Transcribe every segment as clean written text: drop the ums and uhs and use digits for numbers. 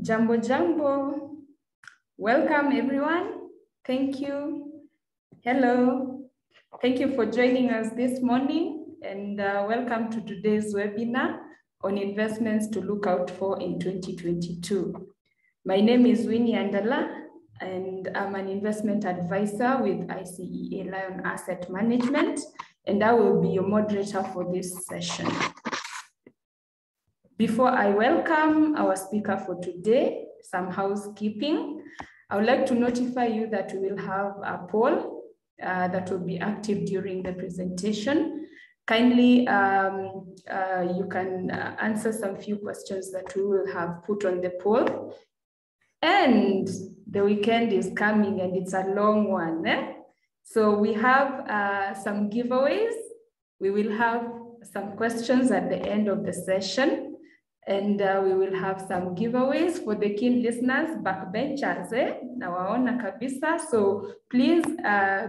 Jambo Jambo. Welcome everyone. Thank you. Hello. Thank you for joining us this morning and welcome to today's webinar on investments to look out for in 2022. My name is Winnie Andala and I'm an investment advisor with ICEA LION Asset Management, and I will be your moderator for this session. Before I welcome our speaker for today, some housekeeping. I would like to notify you that we will have a poll that will be active during the presentation. Kindly, you can answer some few questions that we will have put on the poll. And the weekend is coming and it's a long one. So we have some giveaways. We will have some questions at the end of the session. And we will have some giveaways for the keen listeners, backbenchers, nawaona kabisa. So please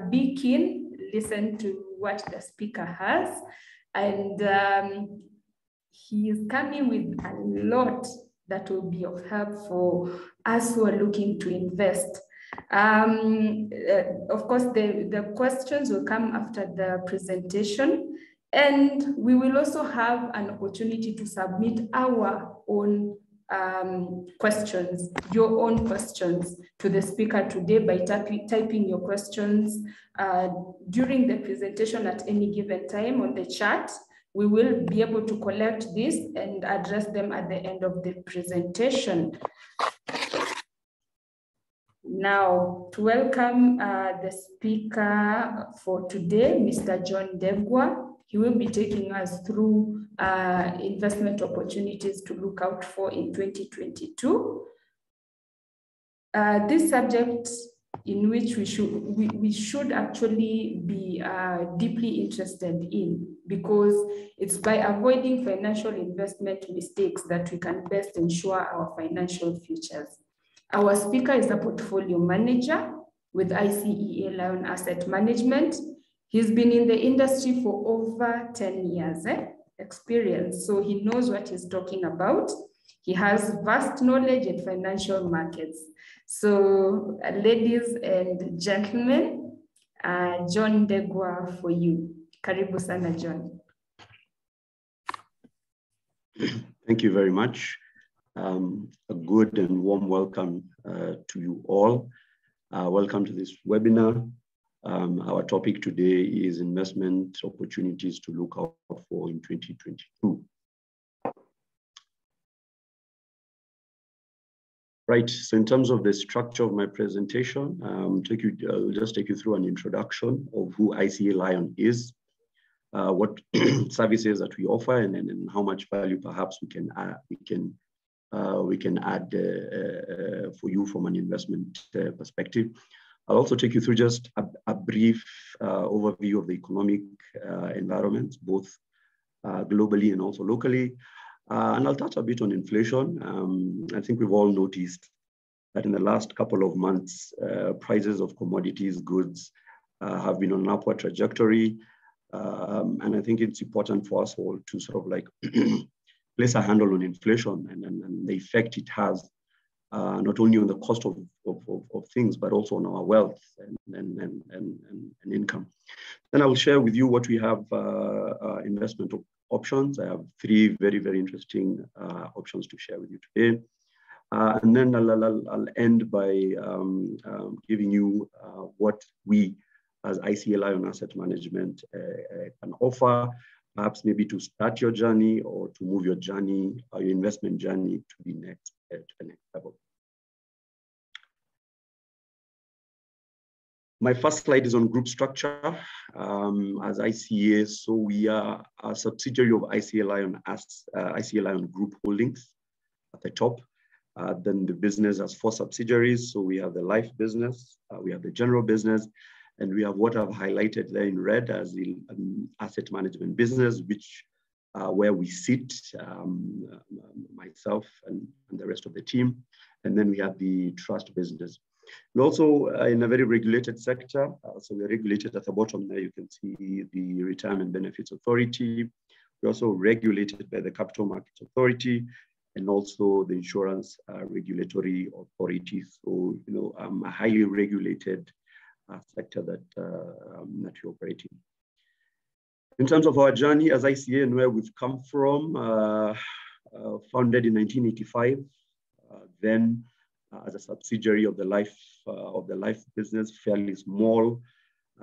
be keen, listen to what the speaker has. And he is coming with a lot that will be of help for us who are looking to invest. Of course, the questions will come after the presentation. And we will also have an opportunity to submit our own questions, your own questions to the speaker today by typing your questions during the presentation at any given time on the chat. We will be able to collect this and address them at the end of the presentation. Now, to welcome the speaker for today, Mr. John Ndegwa. He will be taking us through investment opportunities to look out for in 2022. This subject in which we should actually be deeply interested in, because it's by avoiding financial investment mistakes that we can best ensure our financial futures. Our speaker is a portfolio manager with ICEA LION Asset Management. He's been in the industry for over 10 years experience, so he knows what he's talking about. He has vast knowledge in financial markets. So ladies and gentlemen, John Ndegwa for you. Karibu sana, John. Thank you very much. A good and warm welcome to you all. Welcome to this webinar. Our topic today is investment opportunities to look out for in 2022. Right, so in terms of the structure of my presentation, I'll just take you through an introduction of who ICEA LION is, what services that we offer, and how much value perhaps we can add for you from an investment perspective. I'll also take you through just a brief overview of the economic environment, both globally and also locally. And I'll touch a bit on inflation. I think we've all noticed that in the last couple of months, prices of commodities, goods have been on an upward trajectory. And I think it's important for us all to sort of like place a handle on inflation and the effect it has not only on the cost of things, but also on our wealth and income. Then I will share with you what we have investment options. I have three very, very interesting options to share with you today. And then I'll end by giving you what we as ICEA LION Asset Management can offer, perhaps maybe to start your journey or to move your journey, your investment journey to the next level. My first slide is on group structure. As ICEA, so we are a subsidiary of ICEA LION Group Holdings at the top. Then the business has 4 subsidiaries. So we have the life business, we have the general business, and we have what I've highlighted there in red as the asset management business, which where we sit, myself and the rest of the team. And then we have the trust business. And also in a very regulated sector, so we're regulated at the bottom there, you can see the Retirement Benefits Authority. We're also regulated by the Capital Markets Authority, and also the insurance regulatory authorities. So, a highly regulated sector that we operate in. In terms of our journey as ICA and where we've come from, founded in 1985, then as a subsidiary of the life business, fairly small.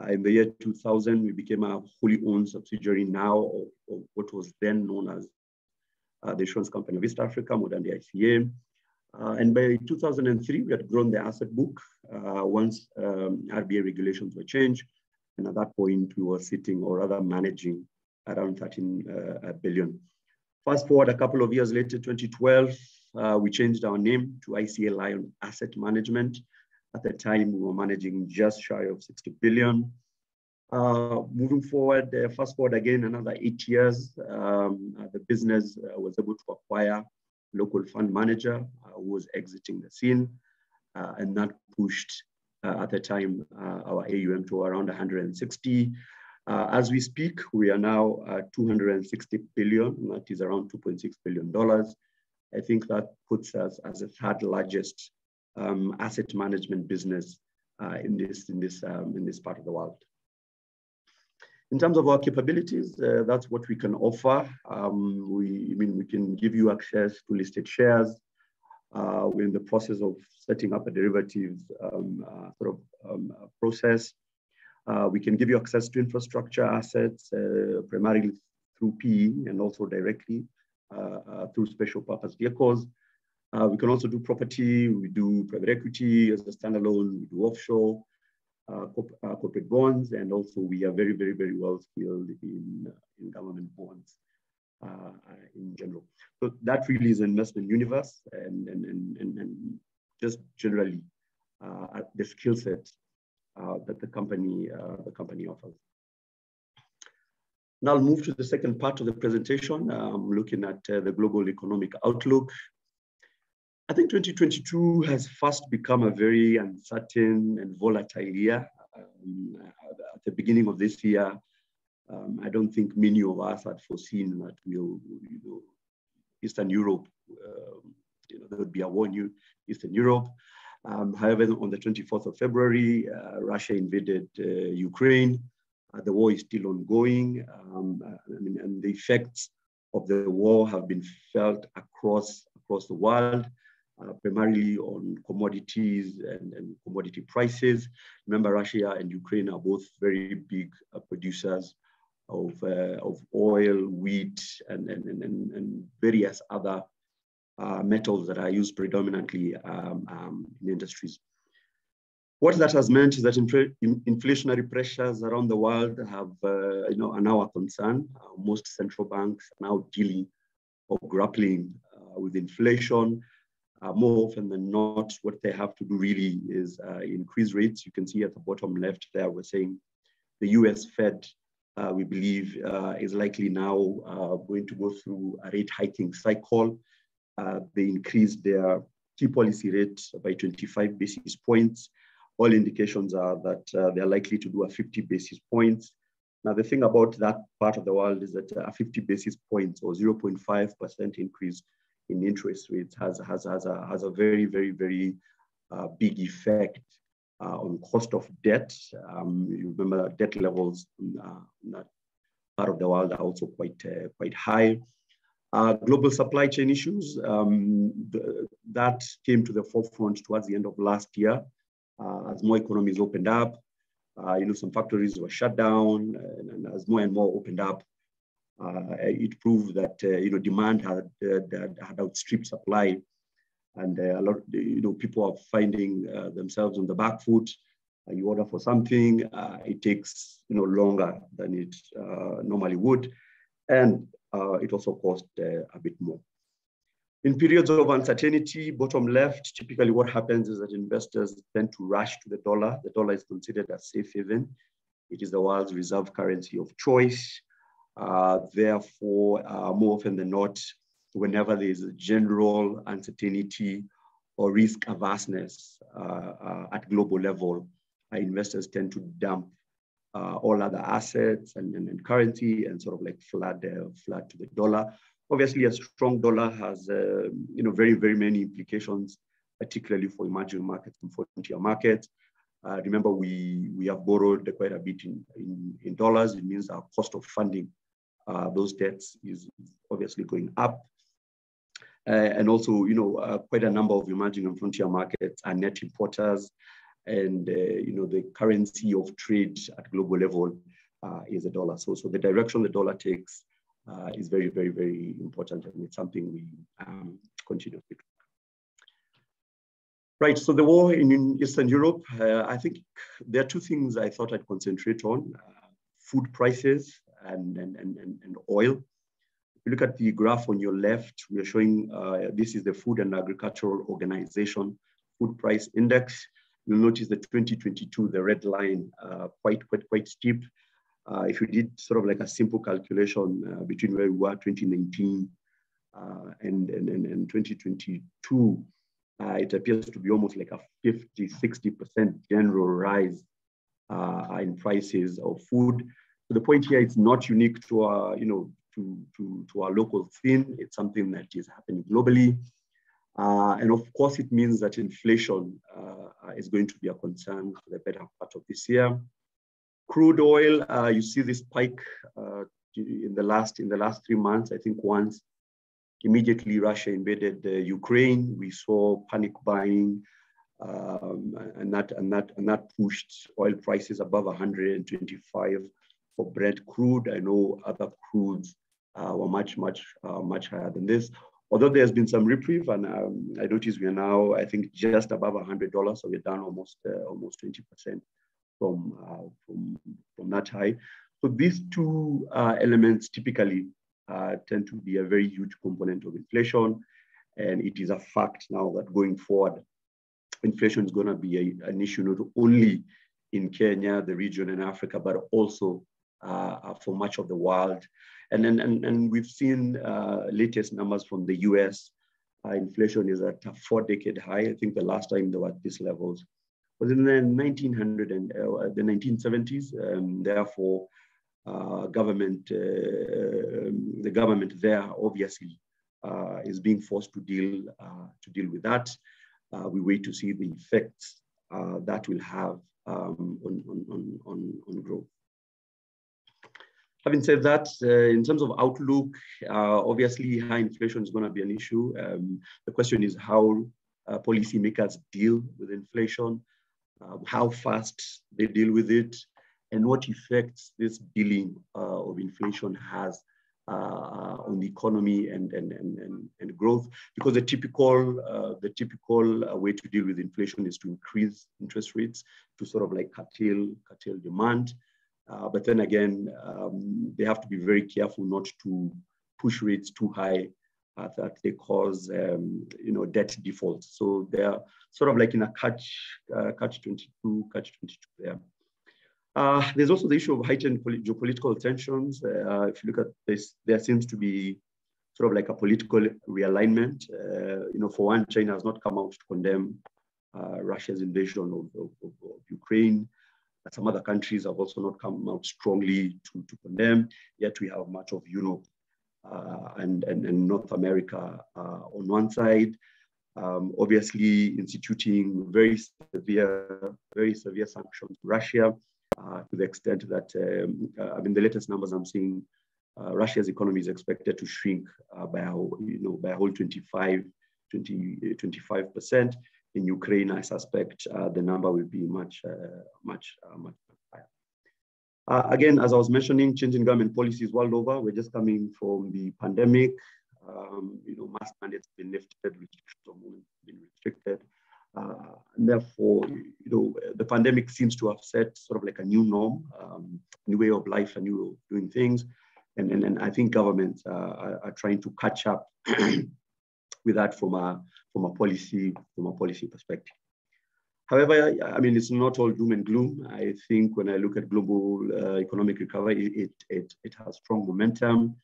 In the year 2000, we became a wholly owned subsidiary now of what was then known as the Insurance Company of East Africa, more than the ICA. And by 2003, we had grown the asset book once RBA regulations were changed. And at that point, we were sitting, or rather managing, around 13 billion. Fast forward a couple of years later, 2012, we changed our name to ICEA LION Asset Management. At the time, we were managing just shy of 60 billion. Moving forward, fast forward again, another 8 years, the business was able to acquire a local fund manager who was exiting the scene. And that pushed, at the time, our AUM to around 160. As we speak, we are now at 260 billion, that is around $2.6 billion. I think that puts us as the third largest asset management business in this part of the world. In terms of our capabilities, that's what we can offer. We can give you access to listed shares. We're in the process of setting up a derivatives process. We can give you access to infrastructure assets, primarily through PE and also directly through special purpose vehicles. We can also do property. We do private equity as a standalone. We do offshore, corporate bonds, and also we are very, very, very well skilled in government bonds in general. So that really is an investment universe and just generally the skill set that the company offers. Now I'll move to the second part of the presentation, looking at the global economic outlook. I think 2022 has first become a very uncertain and volatile year. At the beginning of this year, I don't think many of us had foreseen that Eastern Europe, there would be a war in Eastern Europe. However, on the 24th of February, Russia invaded Ukraine. The war is still ongoing, and the effects of the war have been felt across the world. Primarily on commodities and commodity prices. Remember, Russia and Ukraine are both very big producers of oil, wheat, and various other metals that are used predominantly in industries. What that has meant is that inflationary pressures around the world are now a concern. Most central banks are now dealing or grappling with inflation. More often than not, what they have to do really is increase rates. You can see at the bottom left there, we're saying the US Fed, we believe, is likely now going to go through a rate hiking cycle. They increased their key policy rate by 25 basis points. All indications are that they're likely to do a 50 basis points. Now, the thing about that part of the world is that a 50 basis points or 0.5% increase in interest rates has a very, very, very big effect on cost of debt. You remember that debt levels in that part of the world are also quite high. Global supply chain issues, that came to the forefront towards the end of last year as more economies opened up. Some factories were shut down, and as more and more opened up, it proved that demand had outstripped supply, and a lot people are finding themselves on the back foot. You order for something, it takes longer than it normally would, and it also cost a bit more. In periods of uncertainty, bottom left, typically what happens is that investors tend to rush to the dollar. The dollar is considered a safe haven. It is the world's reserve currency of choice. Therefore, more often than not, whenever there is a general uncertainty or risk averseness at global level, investors tend to dump all other assets and currency and sort of like flood to the dollar. Obviously, a strong dollar has very, very many implications, particularly for emerging markets and frontier markets. Remember, we have borrowed quite a bit in dollars. It means our cost of funding those debts is obviously going up. And also, quite a number of emerging and frontier markets are net importers. And, the currency of trade at global level is a dollar. So the direction the dollar takes is very, very, very important. And it's something we continue to do. Right, so the war in Eastern Europe, I think there are two things I thought I'd concentrate on, food prices and oil. If you look at the graph on your left, we are showing, this is the Food and Agricultural Organization Food Price Index. You'll notice the 2022, the red line, quite steep. If you did sort of like a simple calculation between where we were 2019 and 2022, it appears to be almost like a 50–60% general rise in prices of food. So the point here, it's not unique to our, to our local scene. It's something that is happening globally. And of course, it means that inflation is going to be a concern for the better part of this year. Crude oil, you see this spike in the last 3 months. I think once immediately Russia invaded Ukraine, we saw panic buying, and that pushed oil prices above 125 for Brent crude. I know other crudes were much higher than this. Although there's been some reprieve, and I notice we are now, I think, just above $100, so we're down almost 20% from that high. So these two elements typically tend to be a very huge component of inflation, and it is a fact now that going forward, inflation is going to be an issue not only in Kenya, the region, and Africa, but also for much of the world. And we've seen latest numbers from the US. Inflation is at a 4-decade high. I think the last time they were at these levels was in the 1970s. Therefore, the government there obviously is being forced to deal with that. We wait to see the effects that will have on growth. Having said that, in terms of outlook, obviously high inflation is going to be an issue. The question is how policymakers deal with inflation, how fast they deal with it, and what effects this dealing of inflation has on the economy and growth. Because the typical way to deal with inflation is to increase interest rates to sort of like curtail demand. But then again, they have to be very careful not to push rates too high that they cause debt defaults. So they're sort of like in a catch-22 there. There's also the issue of heightened geopolitical tensions. If you look at this, there seems to be sort of like a political realignment. For one, China has not come out to condemn Russia's invasion of Ukraine. Some other countries have also not come out strongly to condemn. Yet we have much of Europe and North America on one side, obviously instituting very severe sanctions to Russia to the extent that, the latest numbers I'm seeing, Russia's economy is expected to shrink by a whole 25%. In Ukraine, I suspect the number will be much higher. Again, as I was mentioning, changing government policies world over. We're just coming from the pandemic. Mask mandates have been lifted, restrictions of movement have been restricted. And therefore, the pandemic seems to have set sort of like a new norm, new way of life, a new way of doing things. And I think governments are trying to catch up with that from a policy perspective. However, it's not all doom and gloom. I think when I look at global economic recovery, it has strong momentum.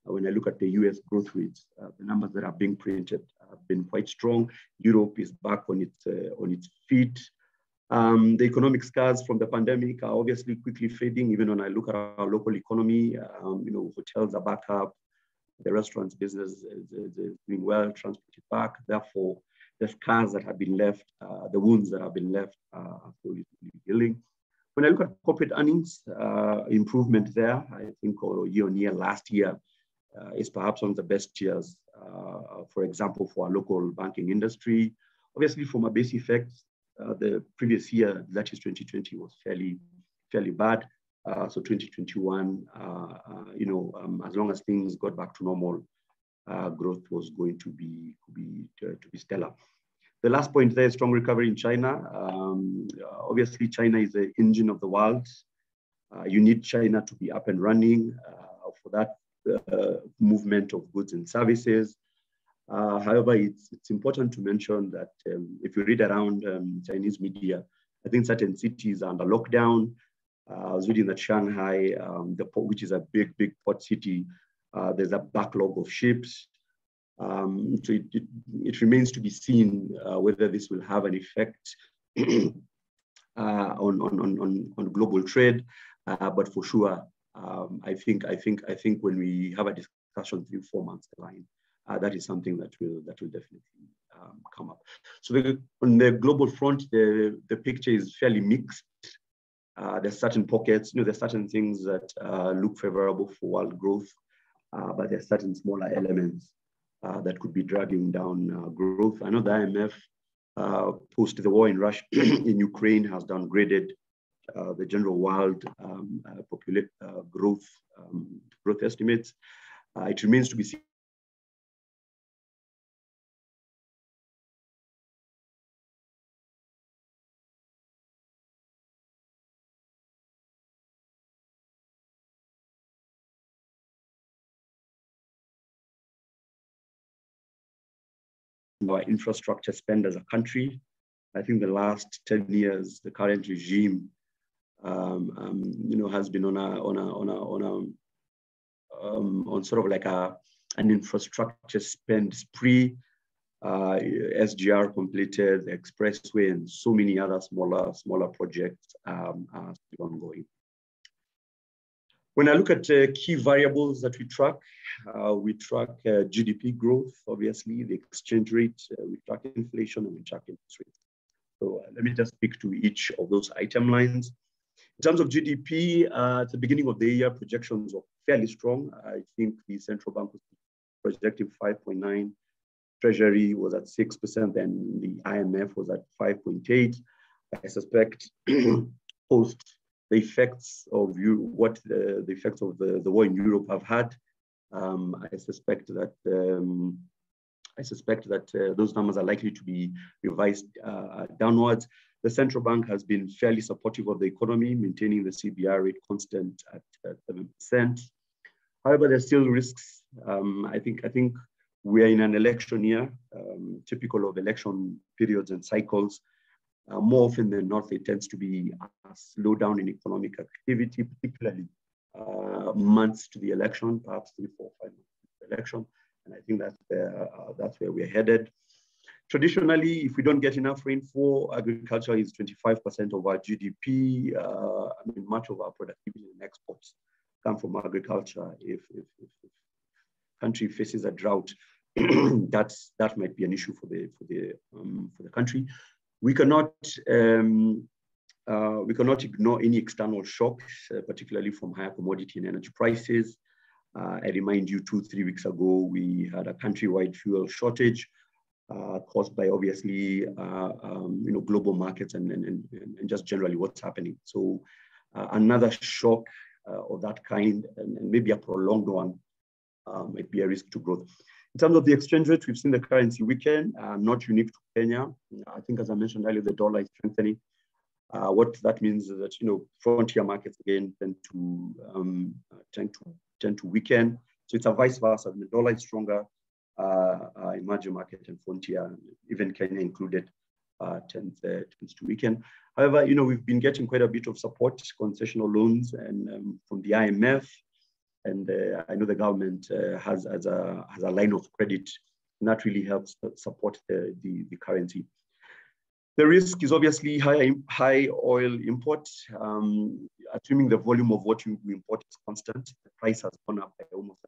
When I look at the US growth rates, the numbers that are being printed have been quite strong. Europe is back on its feet. The economic scars from the pandemic are obviously quickly fading. Even when I look at our local economy, hotels are back up. The restaurants business is doing well, transported back. Therefore, the scars that have been left, the wounds that have been left are slowly healing. When I look at corporate earnings, improvement there, I think year on year, last year is perhaps one of the best years, for example, for our local banking industry. Obviously, from a base effect, the previous year, that is 2020, was fairly bad. So 2021, as long as things got back to normal, growth was going to be stellar. The last point there is strong recovery in China. Obviously, China is the engine of the world. You need China to be up and running for that movement of goods and services. However, it's important to mention that if you read around Chinese media, I think certain cities are under lockdown. I was reading that Shanghai, which is a big port city, there's a backlog of ships. So it remains to be seen whether this will have an effect on global trade. But for sure, I think when we have a discussion 3-4 months line, that is something that will definitely come up. So on the global front, the picture is fairly mixed. There's certain pockets, there's certain things that look favorable for world growth, but there's certain smaller elements that could be dragging down growth. I know the IMF, post the war in Russia, in Ukraine, has downgraded the general world growth estimates. It remains to be seen. Our infrastructure spend as a country. I think the last 10 years, the current regime, has been on sort of like an infrastructure spend spree. SGR completed, the expressway, and so many other smaller projects are still ongoing. When I look at key variables that we track GDP growth, obviously, the exchange rate, we track inflation, and we track interest rates. So let me just speak to each of those item lines. In terms of GDP, at the beginning of the year, projections were fairly strong. I think the central bank was projecting 5.9, Treasury was at 6%, and the IMF was at 5.8. I suspect post the effects of the effects of the war in Europe have had. I suspect that those numbers are likely to be revised downwards. The central bank has been fairly supportive of the economy, maintaining the CBR rate constant at 7%. However, there's still risks. I think we are in an election year, typical of election periods and cycles. More often than not, there tends to be a slowdown in economic activity, particularly months to the election, perhaps 3, 4, 5 months to the election. And I think that's where we're headed. Traditionally, if we don't get enough rainfall, agriculture is 25% of our GDP. Much of our productivity and exports come from agriculture. If country faces a drought, that might be an issue for the country. We cannot ignore any external shocks, particularly from higher commodity and energy prices. I remind you, 2-3 weeks ago, we had a countrywide fuel shortage caused by obviously global markets and just generally what's happening. So another shock of that kind, and maybe a prolonged one, might be a risk to growth. In terms of the exchange rate, we've seen the currency weaken, not unique to Kenya. I think, as I mentioned earlier, the dollar is strengthening. What that means is that frontier markets again tend to weaken. So it's a vice versa. The dollar is stronger. Emerging market and frontier, even Kenya included, tends to weaken. However, we've been getting quite a bit of support, concessional loans, and from the IMF. And I know the government has a line of credit, and that really helps support the currency. The risk is obviously high oil imports. Assuming the volume of what we import is constant, the price has gone up by almost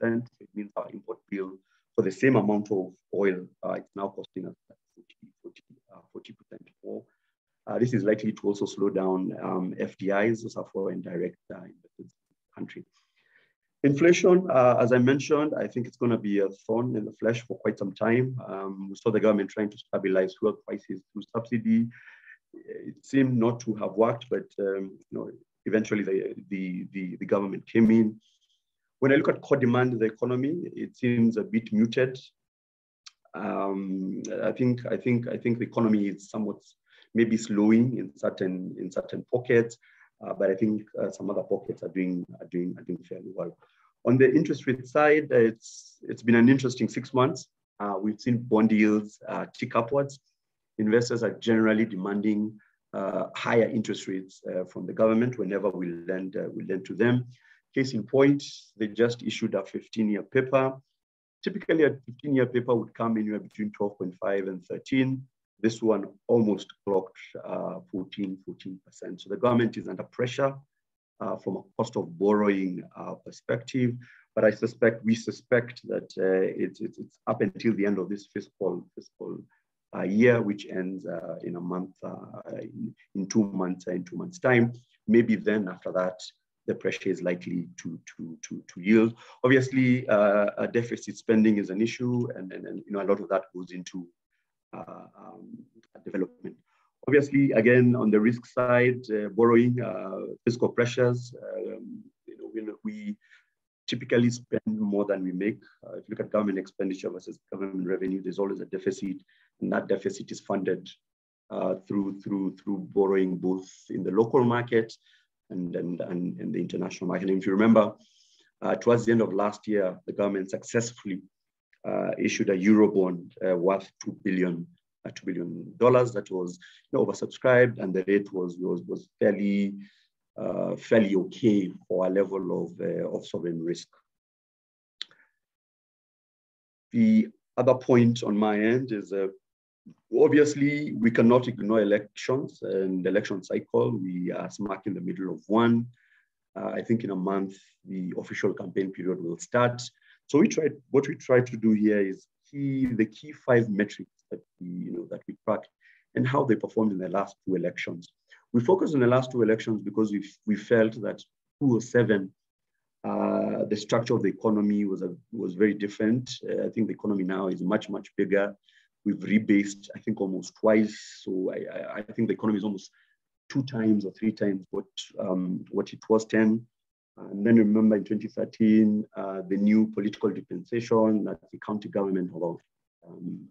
So it means our import bill for the same amount of oil, it's now costing us 40% more. This is likely to also slow down FDIs, those are foreign direct investments in the country. Inflation, as I mentioned, I think it's going to be a thorn in the flesh for quite some time. We saw the government trying to stabilize fuel prices through subsidy. It seemed not to have worked, but eventually the government came in. When I look at core demand in the economy, it seems a bit muted. I think the economy is somewhat maybe slowing in certain pockets, but I think some other pockets are doing fairly well. On the interest rate side, it's been an interesting 6 months. We've seen bond yields tick upwards. Investors are generally demanding higher interest rates from the government whenever we lend to them. Case in point, they just issued a 15-year paper. Typically, a 15-year paper would come anywhere between 12.5 and 13. This one almost clocked 14%. So the government is under pressure from a cost of borrowing perspective. But we suspect that it's up until the end of this fiscal year, which ends in a month, in 2 months' time. Maybe then after that, the pressure is likely to yield. Obviously, deficit spending is an issue, and a lot of that goes into development. Obviously, again, on the risk side, borrowing, fiscal pressures, we typically spend more than we make. If you look at government expenditure versus government revenue, there's always a deficit, and that deficit is funded through borrowing both in the local market and the international market. And if you remember, towards the end of last year, the government successfully issued a Eurobond worth $2 billion. That was oversubscribed, and the rate was fairly okay for a level of sovereign risk. The other point on my end is obviously we cannot ignore elections and the election cycle. We are smack in the middle of one. I think in a month the official campaign period will start. So what we try to do here is the key 5 metrics that we track and how they performed in the last 2 elections. We focused on the last 2 elections because we felt that 2007, the structure of the economy was very different. I think the economy now is much bigger. We've rebased, I think, almost twice. So I think the economy is almost 2 times or 3 times what it was 10. And then remember in 2013, the new political dispensation that the county government allowed, and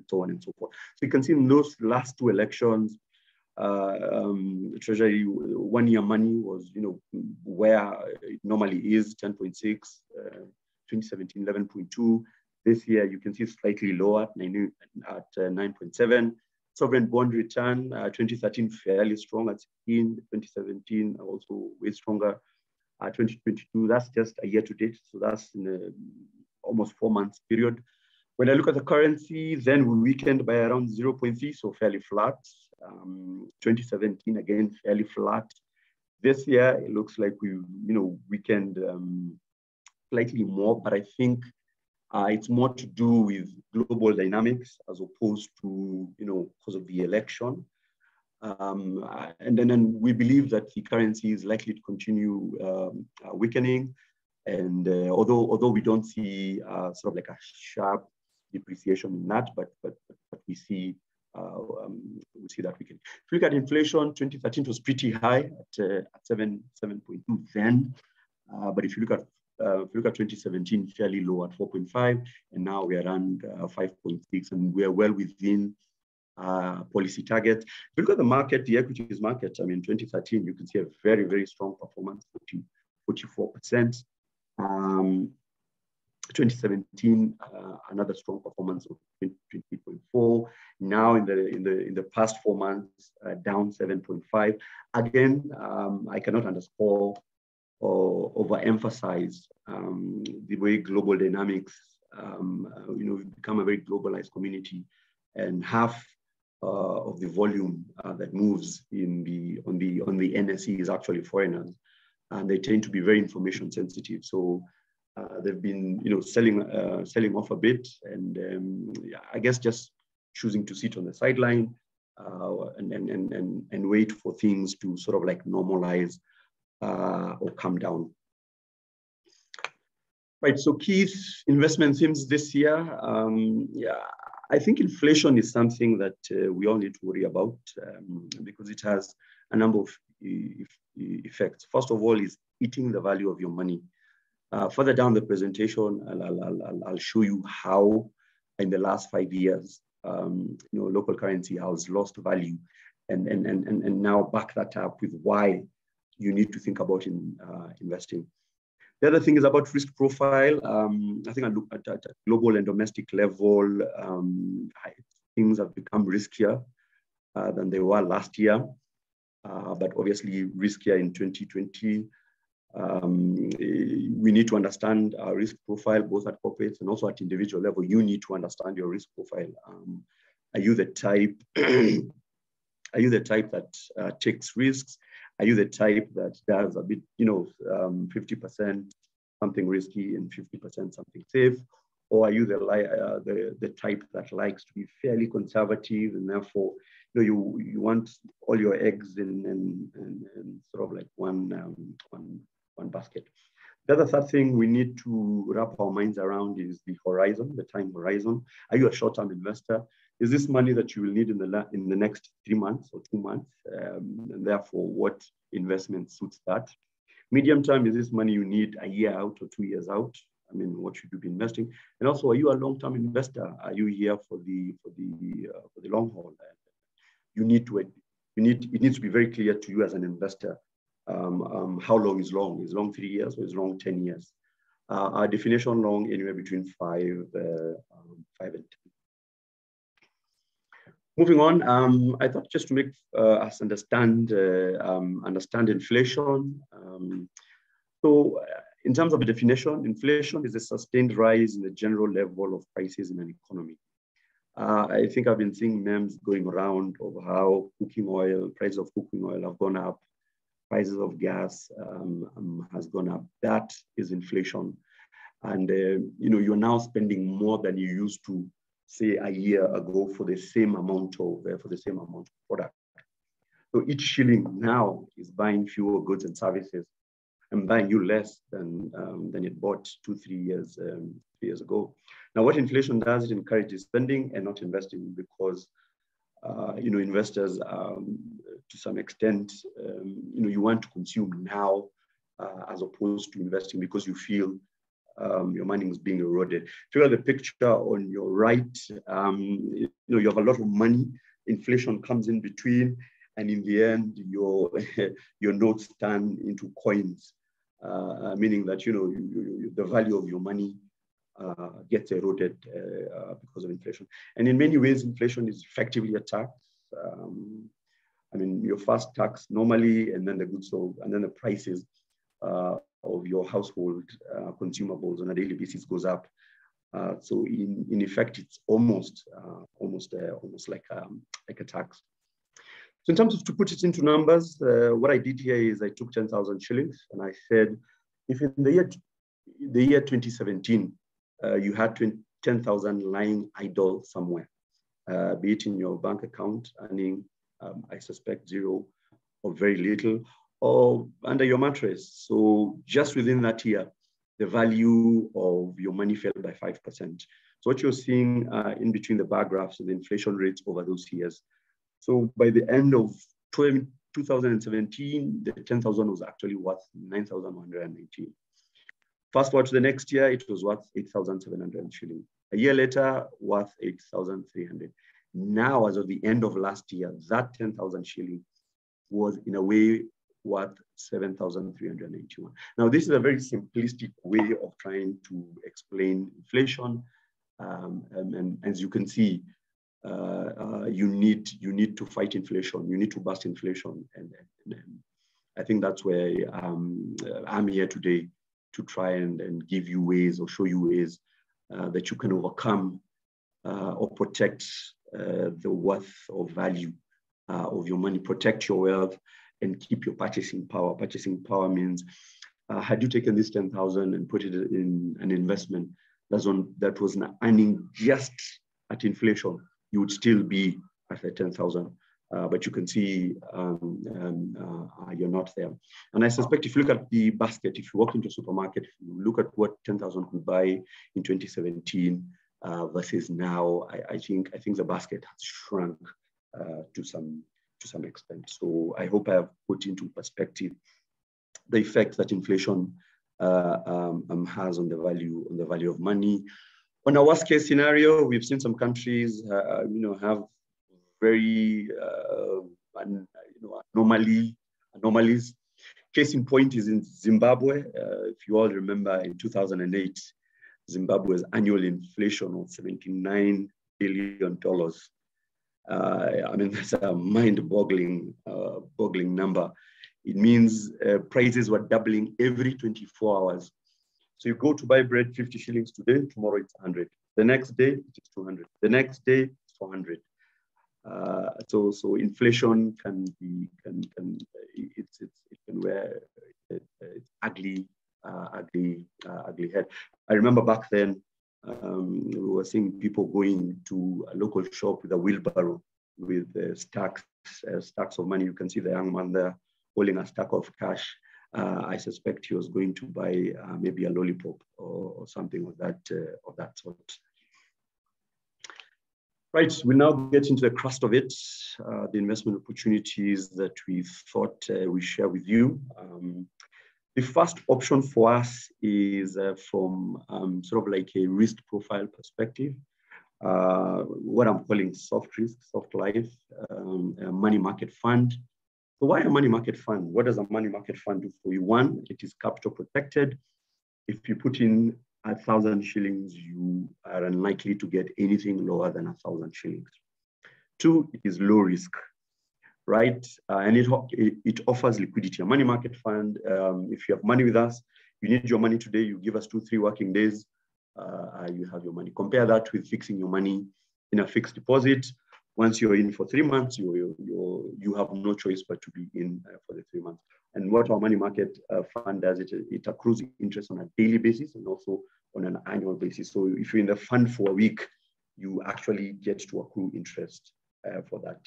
so on and so forth. So you can see in those last 2 elections, Treasury 1-year money was, where it normally is, 10.6, 2017, 11.2. This year, you can see slightly lower at 9.7. Sovereign bond return, 2013 fairly strong at 16, 2017 also way stronger. 2022, that's just a year to date, so that's in almost 4 months period. When I look at the currency, then we weakened by around 0.3, so fairly flat. 2017 again fairly flat. This year it looks like we weakened slightly more, but I think it's more to do with global dynamics as opposed to because of the election. And then we believe that the currency is likely to continue weakening. And although we don't see sort of like a sharp depreciation in that, but we see that weakening. If you look at inflation, 2013 was pretty high at 7.2 then. But if you look at 2017, fairly low at 4.5, and now we are around 5.6, and we are well within policy target. If you look at the market, the equities market, 2013, you can see a very, very strong performance, 44%. 2017, another strong performance of 20.4. Now in the past 4 months, down 7.5. Again, I cannot underscore or overemphasize the way global dynamics. We've become a very globalized community, and half of the volume that moves on the NSE is actually foreigners, and they tend to be very information sensitive. So they've been, selling off a bit, and I guess just choosing to sit on the sideline and wait for things to sort of like normalize or come down. Right, so key investment themes this year. I think inflation is something that we all need to worry about because it has a number of effects. First of all, is eating the value of your money. Further down the presentation, I'll show you how in the last 5 years, local currency has lost value, and now back that up with why you need to think about investing. The other thing is about risk profile. I think I look at global and domestic level. Things have become riskier than they were last year, but obviously riskier in 2020. We need to understand our risk profile, both at corporate and also at individual level. You need to understand your risk profile. Are you the type? Are you the type that takes risks? Are you the type that does a bit, 50% something risky and 50% something safe? Or are you the type that likes to be fairly conservative, and therefore, you want all your eggs in sort of like one basket? The other third thing we need to wrap our minds around is the horizon, the time horizon. Are you a short-term investor? Is this money that you will need in the next 3 months or 2 months? And therefore, what investment suits that? Medium term, is this money you need a year out or 2 years out? I mean, what should you be investing? And also, are you a long-term investor? Are you here for the long haul? It needs to be very clear to you as an investor. How long is long? Is long 3 years or is long 10 years? Our definition long anywhere between 5 and 10. Moving on, I thought just to make us understand inflation. So in terms of the definition, inflation is a sustained rise in the general level of prices in an economy. I think I've been seeing memes going around of how prices of cooking oil have gone up, prices of gas has gone up. That is inflation. And you're now spending more than you used to, say, a year ago for the same amount of product. So each shilling now is buying fewer goods and services and buying you less than it bought 2-3 years ago. Now, what inflation does, it encourages spending and not investing, because investors, to some extent, you want to consume now as opposed to investing because you feel your money is being eroded. If you look at the picture on your right, you have a lot of money. Inflation comes in between, and in the end, your notes turn into coins, meaning that the value of your money gets eroded because of inflation. And in many ways, inflation is effectively a tax. Your first tax normally, and then the goods sold, and then the prices of your household consumables on a daily basis goes up. So in effect, it's almost like a tax. So in terms of, to put it into numbers, what I did here is I took 10,000 shillings and I said, if in the year 2017, you had 10,000 lying idle somewhere, be it in your bank account, earning, I suspect, zero or very little, or under your mattress. So just within that year, the value of your money fell by 5%. So what you're seeing in between the bar graphs is the inflation rates over those years. So by the end of 2017, the 10,000 was actually worth 9,119. Fast forward to the next year, it was worth 8,700 shillings. A year later, worth 8,300. Now, as of the end of last year, that 10,000 shilling was in a way worth 7,381. Now, this is a very simplistic way of trying to explain inflation. And as you can see, you need to fight inflation. You need to bust inflation. And I think that's where I'm here today, to try and give you ways or show you ways that you can overcome or protect the worth or value of your money, protect your wealth, and keep your purchasing power. Purchasing power means had you taken this 10,000 and put it in an investment that was earning just at inflation, you would still be at the 10,000. But you can see you're not there. And I suspect if you look at the basket, if you walk into a supermarket, if you look at what 10,000 could buy in 2017 versus now, I think the basket has shrunk to some extent. So I hope I have put into perspective the effect that inflation has on the value of money. On a worst case scenario, we've seen some countries, have very anomalies. Case in point is in Zimbabwe. If you all remember, in 2008, Zimbabwe's annual inflation was $79 billion. I mean, that's a mind-boggling number. It means prices were doubling every 24 hours. So you go to buy bread, 50 shillings today, tomorrow it's 100. The next day, it is 200. The next day, it's 400. So inflation can wear its ugly head. I remember back then we were seeing people going to a local shop with a wheelbarrow with stacks of money. You can see the young man there holding a stack of cash. I suspect he was going to buy maybe a lollipop or something of that sort. Right, we now get into the crust of it, the investment opportunities that we thought we share with you. The first option for us is from sort of like a risk profile perspective, what I'm calling soft risk, soft life, a money market fund. So why a money market fund? What does a money market fund do for you? One, it is capital protected. If you put in 1,000 shillings, you are unlikely to get anything lower than 1,000 shillings. Two, it is low risk, right? And it offers liquidity. A money market fund, if you have money with us, you need your money today, you give us 2-3 working days, you have your money. Compare that with fixing your money in a fixed deposit. Once you're in for 3 months, you have no choice but to be in for the 3 months. And what our money market fund does, it accrues interest on a daily basis and also on an annual basis. So if you're in the fund for a week, you actually get to accrue interest for that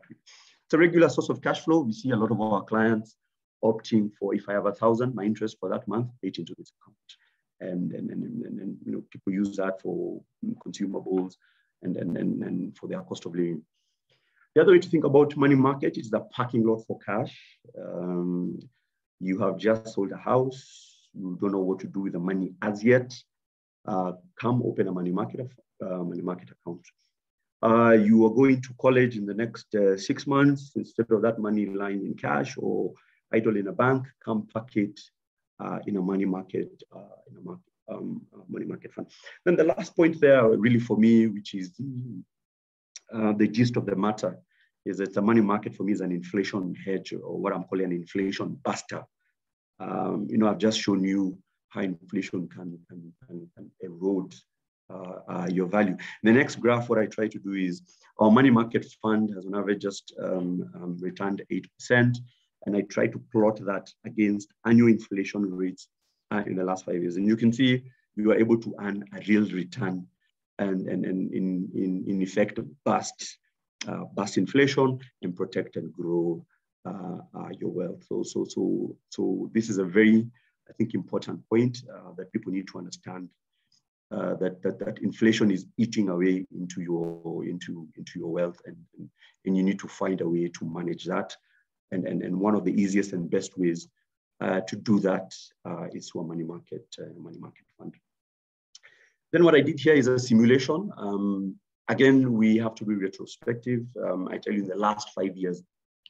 week. It's a regular source of cash flow. We see a lot of our clients opting for, if I have 1,000, my interest for that month, paid into this account. And people use that for consumables and for their cost of living. The other way to think about money market is the parking lot for cash. You have just sold a house. You don't know what to do with the money as yet. Come open a money market account. You are going to college in the next 6 months. Instead of that money lying in cash or idle in a bank, come park it in a money market money market fund. Then the last point there, really for me, which is the gist of the matter, is that the money market for me is an inflation hedge, or what I'm calling an inflation buster. I've just shown you how inflation can erode your value. The next graph, what I try to do is our money market fund has on average just returned 8%, and I try to plot that against annual inflation rates in the last 5 years, and you can see you are able to earn a real return, and in effect bust inflation and protect and grow your wealth. So this is a very, I think, important point that people need to understand, that inflation is eating away into your wealth, and you need to find a way to manage that. And one of the easiest and best ways to do that is through a money market fund. Then what I did here is a simulation. Again, we have to be retrospective. I tell you, in the last 5 years,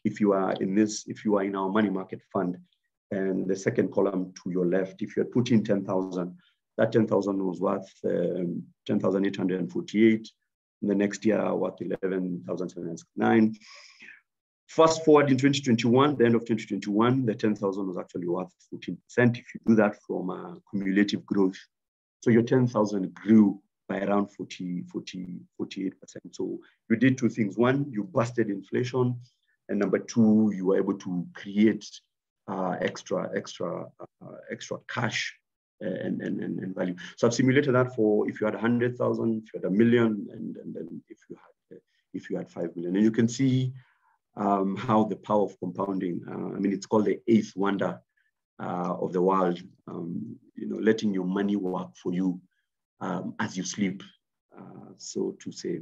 if you are in our money market fund, and the second column to your left, if you had put in 10,000, that 10,000 was worth 10,848. The next year, worth 11,769. Fast forward in 2021, the end of 2021, the 10,000 was actually worth 14%. If you do that from cumulative growth, so your 10,000 grew by around 48%. So you did two things. One, you busted inflation. And number two, you were able to create extra cash and value. So I've simulated that for if you had 100,000, if you had 1 million, and then if you had 5 million. And you can see how the power of compounding. I mean, it's called the eighth wonder of the world. Letting your money work for you as you sleep, so to say.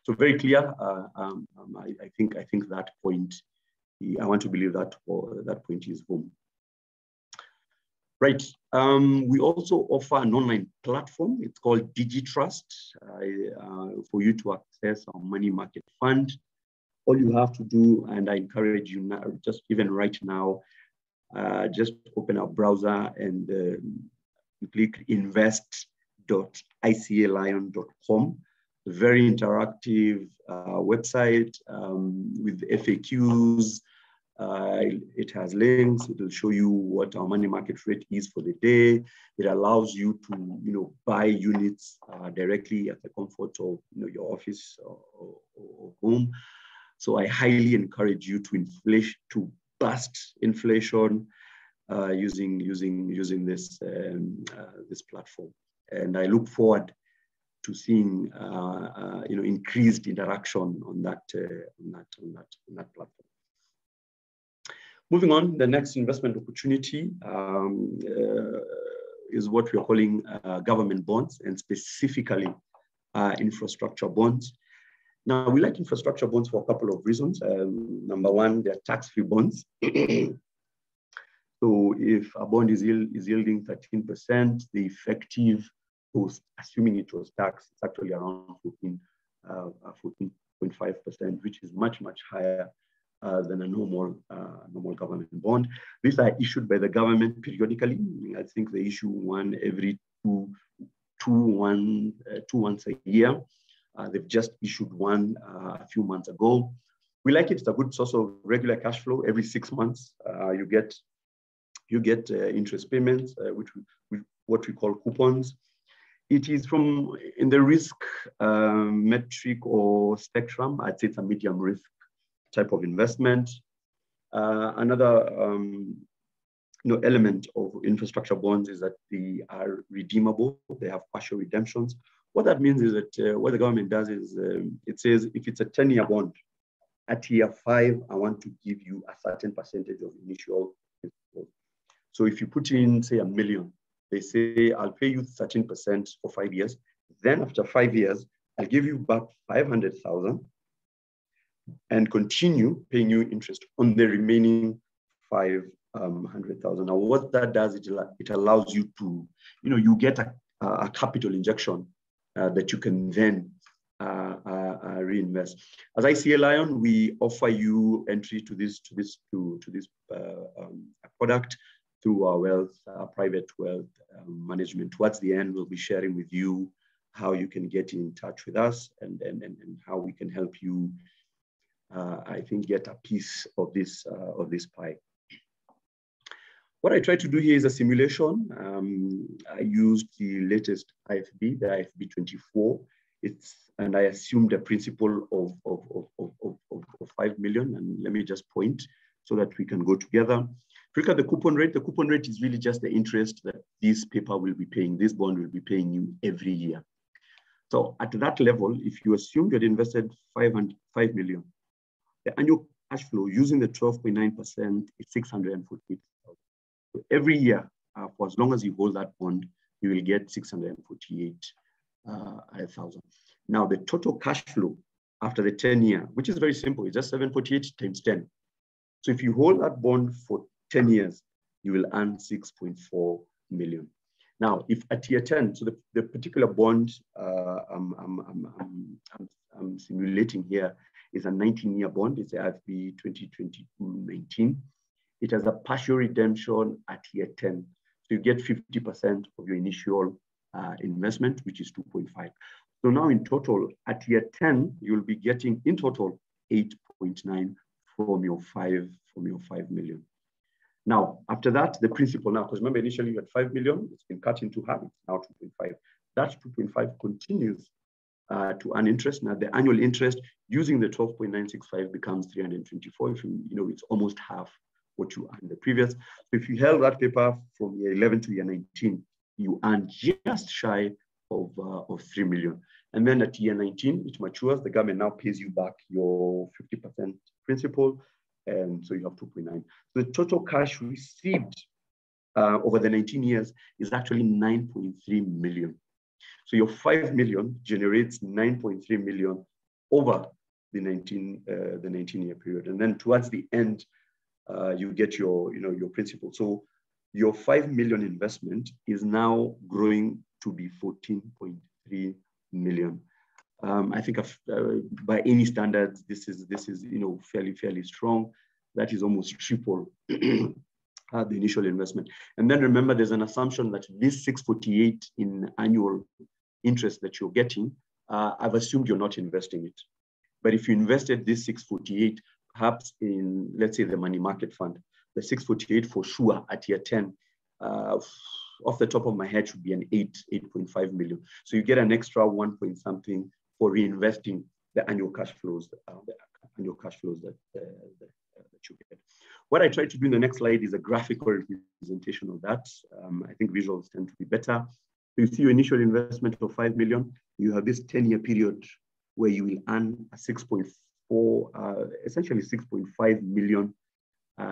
So very clear. I think that point. I want to believe that that point is home. Right. We also offer an online platform. It's called DigiTrust for you to access our money market fund. All you have to do, and I encourage you now, just even right now, just open our browser and click invest.icalion.com. Very interactive website with FAQs. It has links. It will show you what our money market rate is for the day. It allows you to, buy units directly at the comfort of, your office or home. So I highly encourage you to bust inflation using this this platform. And I look forward to seeing increased interaction on that platform. Moving on, the next investment opportunity is what we are calling government bonds, and specifically infrastructure bonds. Now, we like infrastructure bonds for a couple of reasons. Number one, they're tax-free bonds. So if a bond is yielding 13%, the effective cost, assuming it was taxed, it's actually around 14.5%, which is much higher than a normal government bond. These are issued by the government periodically. I think they issue one every once a year. They've just issued one a few months ago. We like it. It's a good source of regular cash flow. Every 6 months, you get interest payments, what we call coupons. It is in the risk metric or spectrum. I'd say it's a medium risk type of investment. Another element of infrastructure bonds is that they are redeemable. They have partial redemptions. What that means is that what the government does is it says if it's a 10-year bond, at year 5, I want to give you a certain percentage of initial principal. So if you put in, say, 1 million, they say, I'll pay you 13% for 5 years. Then after 5 years, I'll give you back 500,000 and continue paying you interest on the remaining 500,000. Now, what that does, it allows you to, you get a capital injection that you can then reinvest. As ICEA Lion, we offer you entry to this product through our private wealth management. Towards the end, we'll be sharing with you how you can get in touch with us and how we can help you, I think, get a piece of this pie. What I try to do here is a simulation. I used the latest IFB, the IFB 24. And I assumed a principal of 5 million. And let me just point so that we can go together. If you look at the coupon rate is really just the interest that this paper will be paying, this bond will be paying you every year. So at that level, if you assume you had invested 5 million, the annual cash flow using the 12.9% is 648,000. So every year, for as long as you hold that bond, you will get 648,000. Now, the total cash flow after the 10-year, which is very simple, it's just 748 times 10. So if you hold that bond for 10 years, you will earn 6.4 million. Now, if at year 10, so the particular bond I'm simulating here is a 19-year bond. It's the IFB 2022-19. It has a partial redemption at year 10. So you get 50% of your initial investment, which is 2.5. So now in total, at year 10, you'll be getting in total 8.9 from your 5 million. Now, after that, the principal now, because remember initially you had 5 million, it's been cut into half, it's now 2.5. That 2.5 continues to earn interest. Now the annual interest using the 12.965 becomes 324. If it's almost half what you earned the previous. So if you held that paper from year 11 to year 19, you earn just shy of 3 million. And then at year 19, it matures. The government now pays you back your 50% principal. And so you have 2.9. So the total cash received over the 19 years is actually 9.3 million. So your 5 million generates 9.3 million over the 19-year period. And then towards the end, you get your principal. So your 5 million investment is now growing to be 14.3 million. I think by any standards, this is fairly strong. That is almost triple the initial investment. And then remember, there's an assumption that this 648 in annual interest that you're getting, I've assumed you're not investing it. But if you invested this 648, perhaps in, let's say, the money market fund, the 648 for sure at year 10, off the top of my head should be an 8.5 million. So you get an extra 1 point something for reinvesting the annual cash flows, that you get. What I try to do in the next slide is a graphical representation of that. I think visuals tend to be better. So you see your initial investment of 5 million. You have this 10-year period where you will earn a 6.4, essentially 6.5 million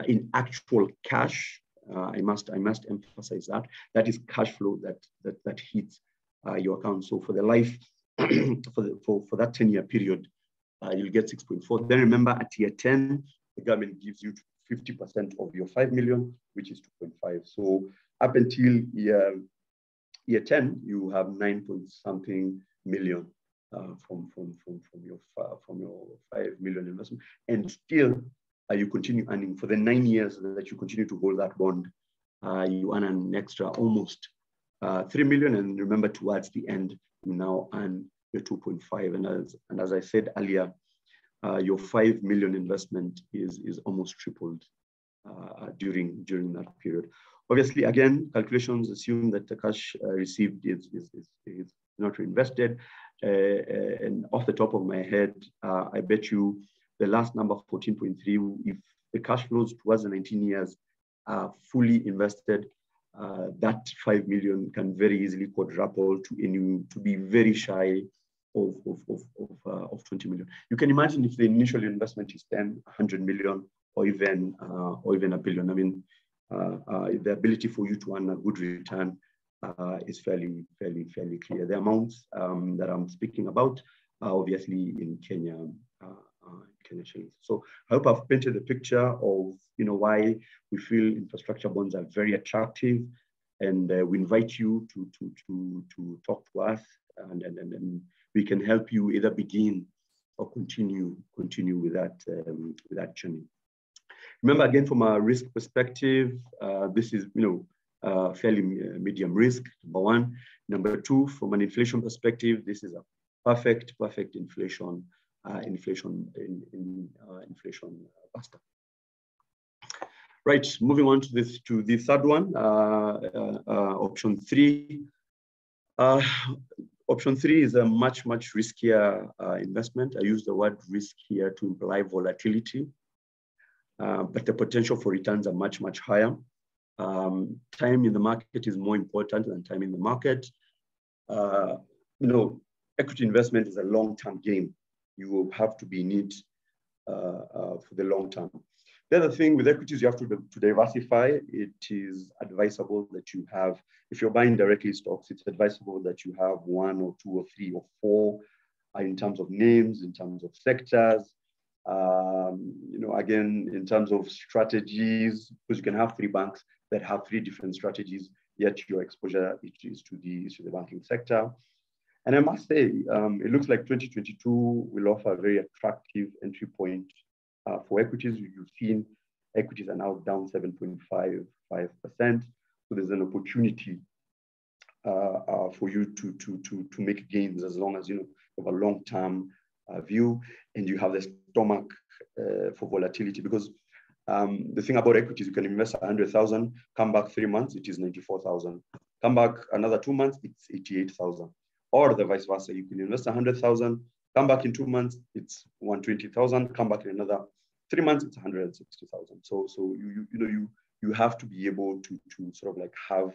in actual cash. I must emphasize that. That is cash flow that hits your account. So for the life, for that 10-year period, you'll get 6.4. Then remember, at year 10, the government gives you 50% of your 5 million, which is 2.5. So up until year 10, you have 9 point something million from your 5 million investment, and still you continue earning for the 9 years that you continue to hold that bond. You earn an extra almost 3 million, and remember, towards the end, you now earn your 2.5. And as I said earlier, your 5 million investment is almost tripled during that period. Obviously, again, calculations assume that the cash received is not reinvested. And off the top of my head, I bet you the last number, 14.3, if the cash flows towards the 19 years are fully invested, that 5 million can very easily quadruple to be very shy of 20 million. You can imagine if the initial investment is 10, 100 million, or even a billion. I mean, the ability for you to earn a good return is fairly clear. The amounts that I'm speaking about are obviously in Kenya shillings. So I hope I've painted a picture of why we feel infrastructure bonds are very attractive, and we invite you to talk to us, and we can help you either begin or continue with that journey. Remember, again, from a risk perspective, this is fairly medium risk, number one. Number two, from an inflation perspective, this is a perfect inflation buster. Right, moving on to the third one, option 3. Option 3 is a much riskier investment. I use the word risk here to imply volatility, but the potential for returns are much higher. Time in the market is more important than time in the market. Equity investment is a long-term game. You will have to be in it for the long term. The other thing with equities, you have to diversify. It is advisable that you have, if you're buying directly stocks, it's advisable that you have 1 or 2 or 3 or 4 in terms of names, in terms of sectors, again, in terms of strategies, because you can have 3 banks that have 3 different strategies, yet your exposure is to the banking sector. And I must say, it looks like 2022 will offer a very attractive entry point for equities. You've seen equities are now down 7.55%. So there's an opportunity for you to make gains, as long as you have a long-term view and you have the stomach for volatility. Because the thing about equities, you can invest 100,000, come back 3 months, it is 94,000. Come back another 2 months, it's 88,000. Or the vice versa, you can invest 100,000, come back in 2 months, it's 120,000, come back in another 3 months, it's 160,000. So you have to be able to sort of like have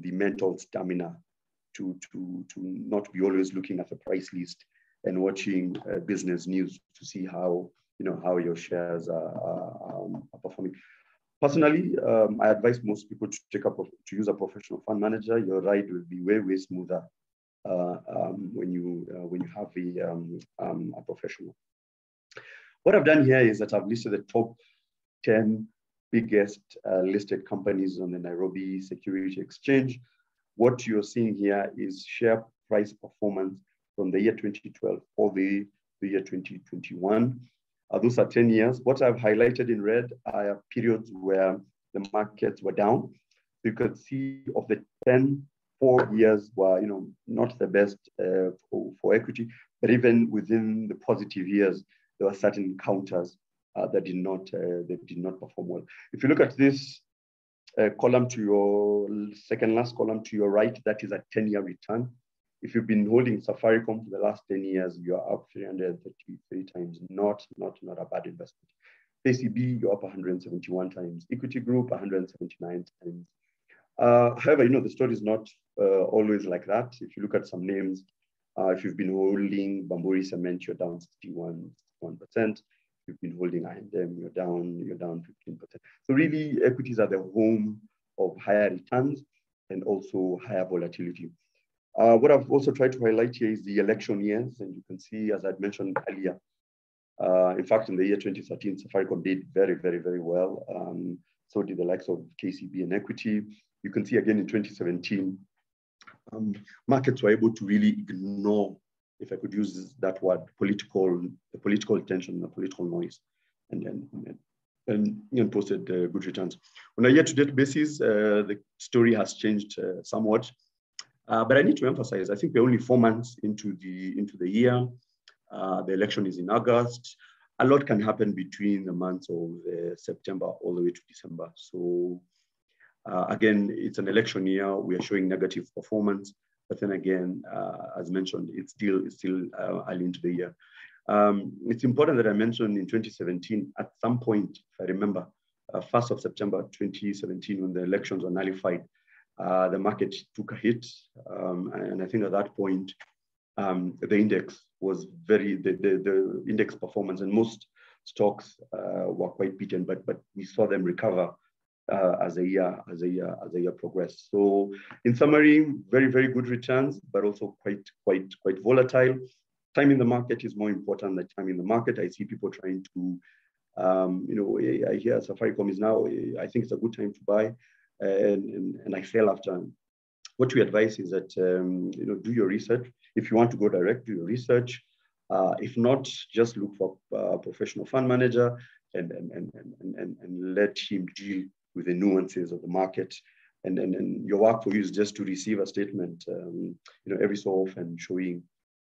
the mental stamina to not be always looking at the price list and watching business news to see how your shares are performing. Personally, I advise most people to use a professional fund manager. Your ride will be way smoother when you have a professional. What I've done here is that I've listed the top 10 biggest listed companies on the Nairobi Security Exchange. What you're seeing here is share price performance from the year 2012 all the year 2021. Those are 10 years. What I've highlighted in red are periods where the markets were down. You could see of the 4 years were not the best for equity, but even within the positive years, there were certain counters that did not perform well. If you look at this column to your second last column to your right, that is a 10-year return. If you've been holding Safaricom for the last 10 years, you are up 333 times. Not a bad investment. KCB, you're up 171 times. Equity Group, 179 times. However, the story is not always like that. If you look at some names, if you've been holding Bamburi Cement, you're down 61%. If you've been holding I&M, you're down 15%. So really, equities are the home of higher returns and also higher volatility. What I've also tried to highlight here is the election years, and you can see, as I'd mentioned earlier, in fact, in the year 2013, Safaricom did very well. So did the likes of KCB and Equity. You can see again in 2017, markets were able to really ignore, if I could use that word, the political tension, the political noise, and posted good returns. On a year-to-date basis, the story has changed somewhat. But I need to emphasize, I think we're only 4 months into the year. The election is in August. A lot can happen between the months of September all the way to December. So again, it's an election year. We are showing negative performance, but then again, as mentioned, it's still early into the year. It's important that I mentioned in 2017, at some point, if I remember, 1st of September 2017, when the elections were nullified, the market took a hit, and I think at that point, the index was the index performance, and most stocks were quite beaten, but we saw them recover as the year progressed. So, in summary, very good returns, but also quite volatile. Time in the market is more important than time in the market. I see people trying to, I hear Safaricom is now. I think it's a good time to buy. And I sell after. What we advise is that do your research. If you want to go direct, do your research. If not, just look for a professional fund manager and let him deal with the nuances of the market. And your work for you is just to receive a statement, every so often showing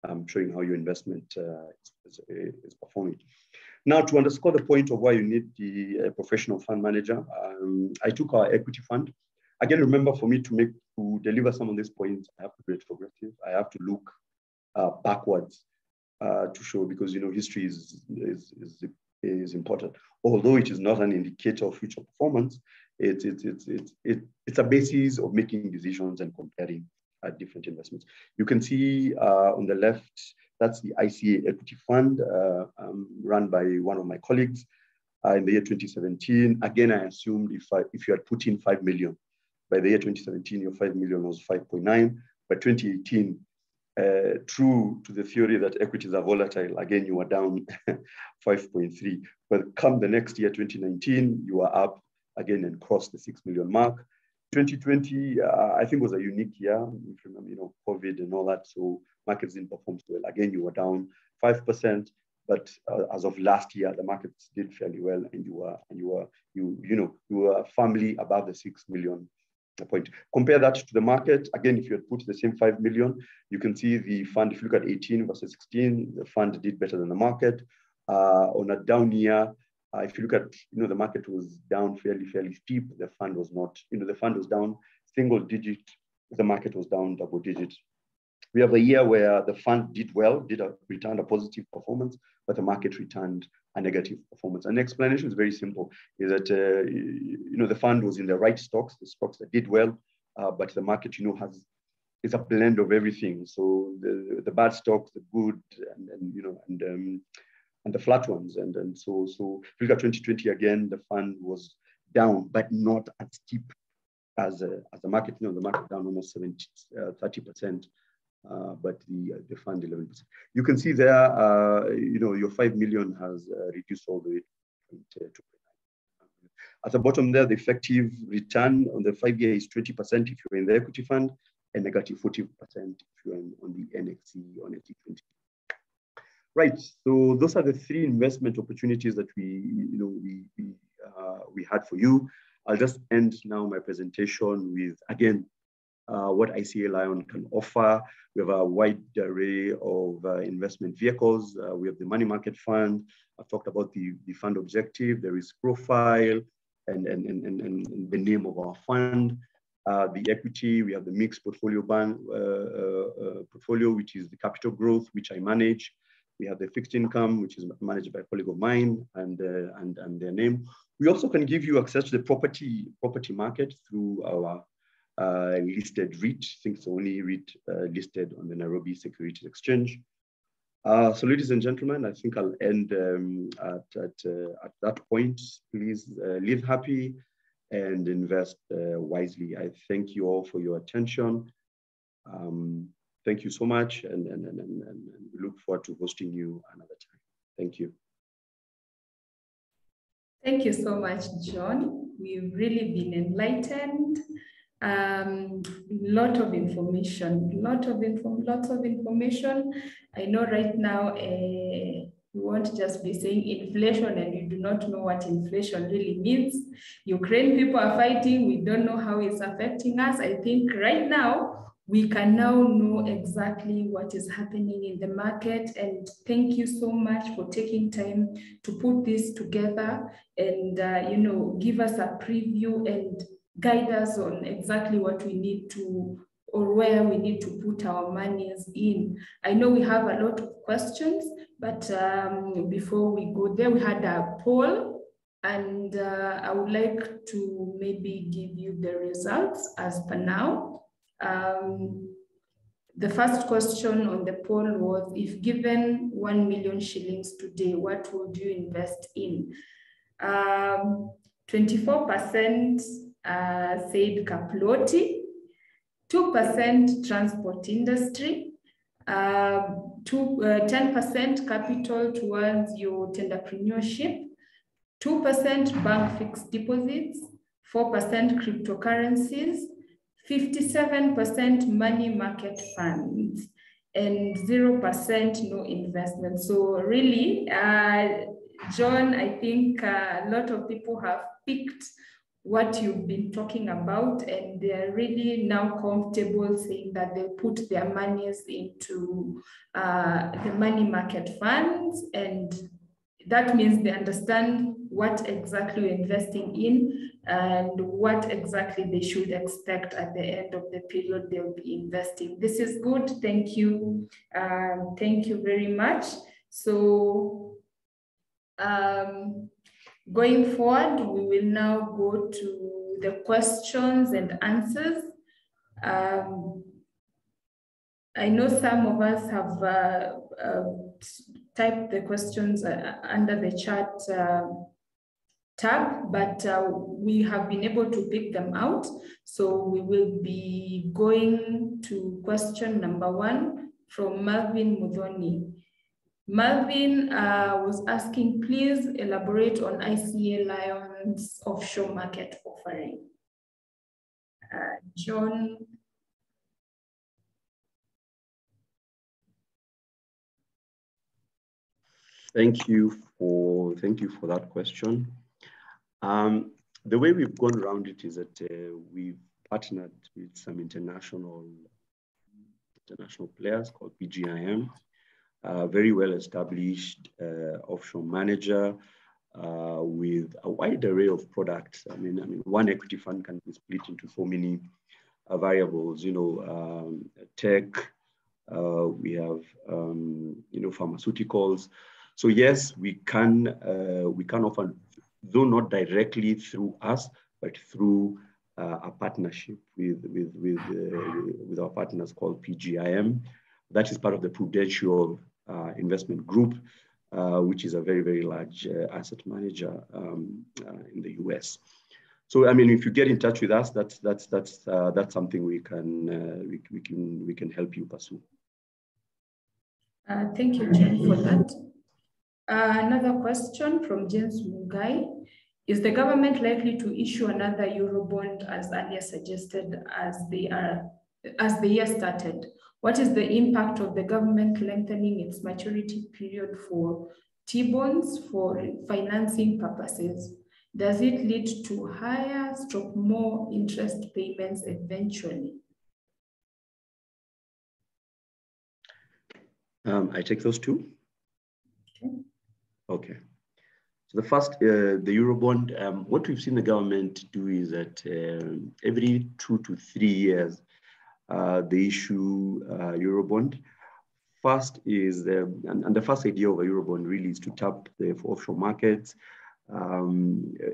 how your investment is performing. Now, to underscore the point of why you need the professional fund manager, I took our equity fund. Again, remember, for me to deliver some of these points, I have to be progressive. I have to look backwards to show, because history is important. Although it is not an indicator of future performance, it's a basis of making decisions and comparing different investments. You can see on the left, that's the ICEA Equity Fund run by one of my colleagues in the year 2017. Again, I assumed if you had put in 5 million, by the year 2017, your 5 million was 5.9. By 2018, true to the theory that equities are volatile, again, you were down 5.3. But come the next year, 2019, you are up again and crossed the 6 million mark. 2020, I think, was a unique year. If you remember, COVID and all that, so markets didn't perform so well. Again, you were down 5%, but as of last year, the markets did fairly well, and you were firmly above the 6 million point. Compare that to the market. Again, if you had put the same 5 million, you can see the fund. If you look at 18 versus 16, the fund did better than the market. On a down year, if you look at, the market was down fairly steep. The fund was not, the fund was down single digit. The market was down double digit. We have a year where the fund did well, returned a positive performance, but the market returned a negative performance. And the explanation is very simple, is that the fund was in the right stocks, the stocks that did well, but the market, is a blend of everything. So the bad stocks, the good, and the flat ones. And so if you look at 2020 again, the fund was down, but not as steep as the market. The market down almost 30%. But the fund 11%. You can see there, your 5 million has reduced all the way to 2.9. At the bottom there, the effective return on the 5-year is 20% if you're in the equity fund, and negative 40% if you're on the NXT or NXT20. Right. So those are the 3 investment opportunities that we had for you. I'll just end now my presentation with, again, what ICEA Lion can offer. We have a wide array of investment vehicles. We have the money market fund. I've talked about the fund objective, the risk profile, and the name of our fund. The equity, we have the mixed portfolio portfolio, which is the capital growth, which I manage. We have the fixed income, which is managed by a colleague of mine, and their name. We also can give you access to the property market through our listed REIT. I think it's the only REIT listed on the Nairobi Securities Exchange. So ladies and gentlemen, I think I'll end at that point. Please live happy and invest wisely. I thank you all for your attention. Thank you so much, and we look forward to hosting you another time. Thank you. Thank you so much, John. We've really been enlightened. Lot of information. I know right now we won't just be saying inflation and you do not know what inflation really means. Ukraine people are fighting. We don't know how it's affecting us. I think right now we can now know exactly what is happening in the market. And thank you so much for taking time to put this together and give us a preview and guide us on exactly what we need to, or where we need to put our monies in. I know we have a lot of questions, but before we go there, we had a poll, and I would like to maybe give you the results as per now. The first question on the poll was, if given 1 million shillings today, what would you invest in? 24% said Kaploti, 2% transport industry, 10% capital towards your entrepreneurship, 2% bank fixed deposits, 4% cryptocurrencies, 57% money market funds, and 0% no investment. So really, John, I think a lot of people have picked what you've been talking about, and they're really now comfortable saying that they put their monies into the money market funds, and that means they understand what exactly you're investing in and what exactly they should expect at the end of the period they'll be investing. This is good. Thank you. Thank you very much. So going forward, we will now go to the questions and answers. I know some of us have typed the questions under the chat tab, but we have been able to pick them out. So we will be going to question number 1 from Melvin Mudhoni. Melvin was asking, please elaborate on ICEA Lion's offshore market offering. John. Thank you for that question. The way we've gone around it is that we've partnered with some international players called PGIM, very well established offshore manager with a wide array of products. I mean, one equity fund can be split into so many variables, tech, we have pharmaceuticals. So yes, we can offer, though not directly through us, but through a partnership with our partners called PGIM. That is part of the Prudential Investment Group, which is a very, very large asset manager in the US. So, I mean, if you get in touch with us, that's something we can help you pursue. Thank you, Jen, for that. Another question from James Mugai. Is the government likely to issue another Eurobond as earlier suggested as the year started? What is the impact of the government lengthening its maturity period for T-bonds for financing purposes? Does it lead to higher or more interest payments eventually? I take those two. Okay. So the first, the Eurobond, what we've seen the government do is that every 2 to 3 years, they issue Eurobond. First is, and the first idea of a Eurobond really is to tap the offshore markets.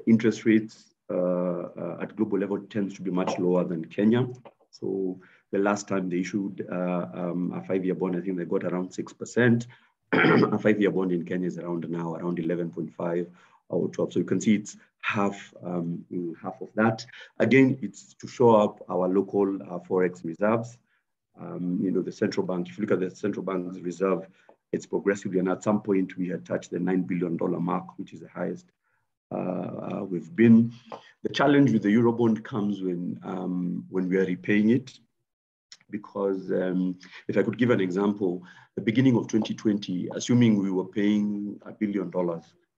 Interest rates at global level tends to be much lower than Kenya. So the last time they issued a 5-year bond, I think they got around 6%. A 5-year bond in Kenya is around 11.5 or 12. So you can see it's half of that. Again, it's to show up our local Forex reserves. The central bank, if you look at the central bank's reserve, it's progressively, and at some point we had touched the $9 billion mark, which is the highest we've been. The challenge with the Eurobond comes when we are repaying it, because if I could give an example, the beginning of 2020, assuming we were paying $1 billion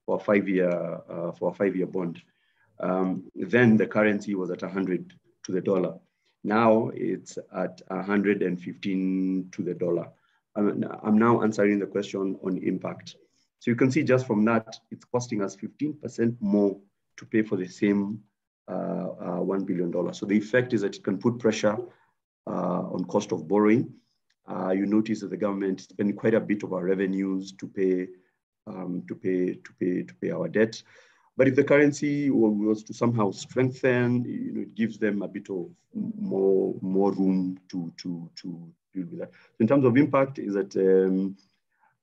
for a 5-year bond, then the currency was at 100 to the dollar. Now it's at 115 to the dollar. I'm now answering the question on impact. So you can see just from that, it's costing us 15% more to pay for the same $1 billion. So the effect is that it can put pressure on cost of borrowing. You notice that the government spent quite a bit of our revenues to pay our debt. But if the currency was to somehow strengthen, it gives them a bit of more room to deal with that. So in terms of impact, is that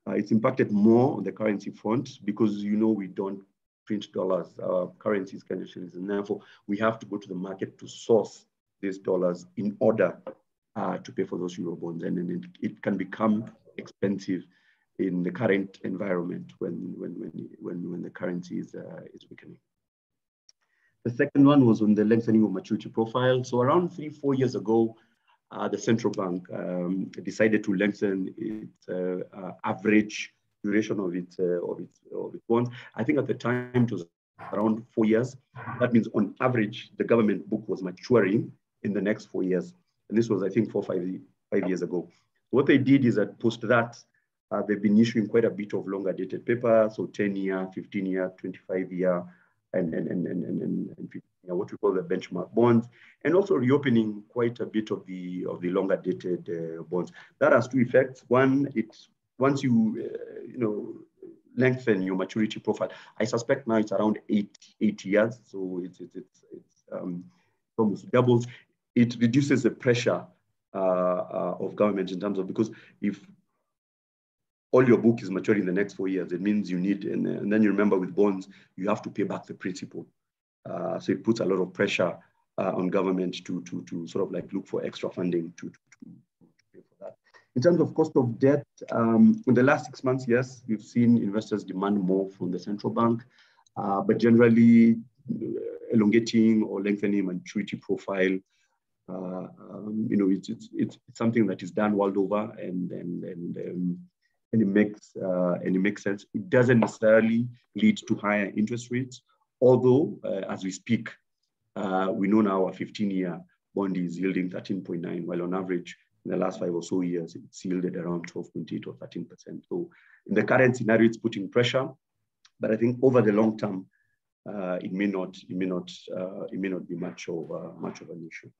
it's impacted more on the currency front because we don't print dollars. Our currency is Kenyan shillings, and therefore we have to go to the market to source these dollars in order to pay for those Eurobonds, and then it can become expensive in the current environment when the currency is weakening. The second one was on the lengthening of maturity profile. So around 3-4 years ago, the central bank decided to lengthen its average duration of its bonds. I think at the time it was around 4 years. That means on average, the government book was maturing in the next 4 years. And this was, I think, 4 or 5 years ago. What they did is that post that, they've been issuing quite a bit of longer dated paper, so 10-year, 15-year, 25-year, and 15-year, what we call the benchmark bonds, and also reopening quite a bit of the longer dated bonds. That has two effects. One, once you lengthen your maturity profile, I suspect now it's around 8 years, so it's almost doubles. It reduces the pressure of government in terms of, because if all your book is maturing in the next 4 years, it means you need, and then you remember with bonds, you have to pay back the principal. So it puts a lot of pressure on government to sort of like look for extra funding to pay for that. In terms of cost of debt, in the last 6 months, yes, we've seen investors demand more from the central bank, but generally elongating or lengthening maturity profile, it's something that is done world over, and it makes sense. It doesn't necessarily lead to higher interest rates, although as we speak, we know now a 15-year bond is yielding 13.9, while on average in the last 5 or so years it's yielded around 12.8 or 13%. So in the current scenario, it's putting pressure, but I think over the long term, it may not be much of an issue.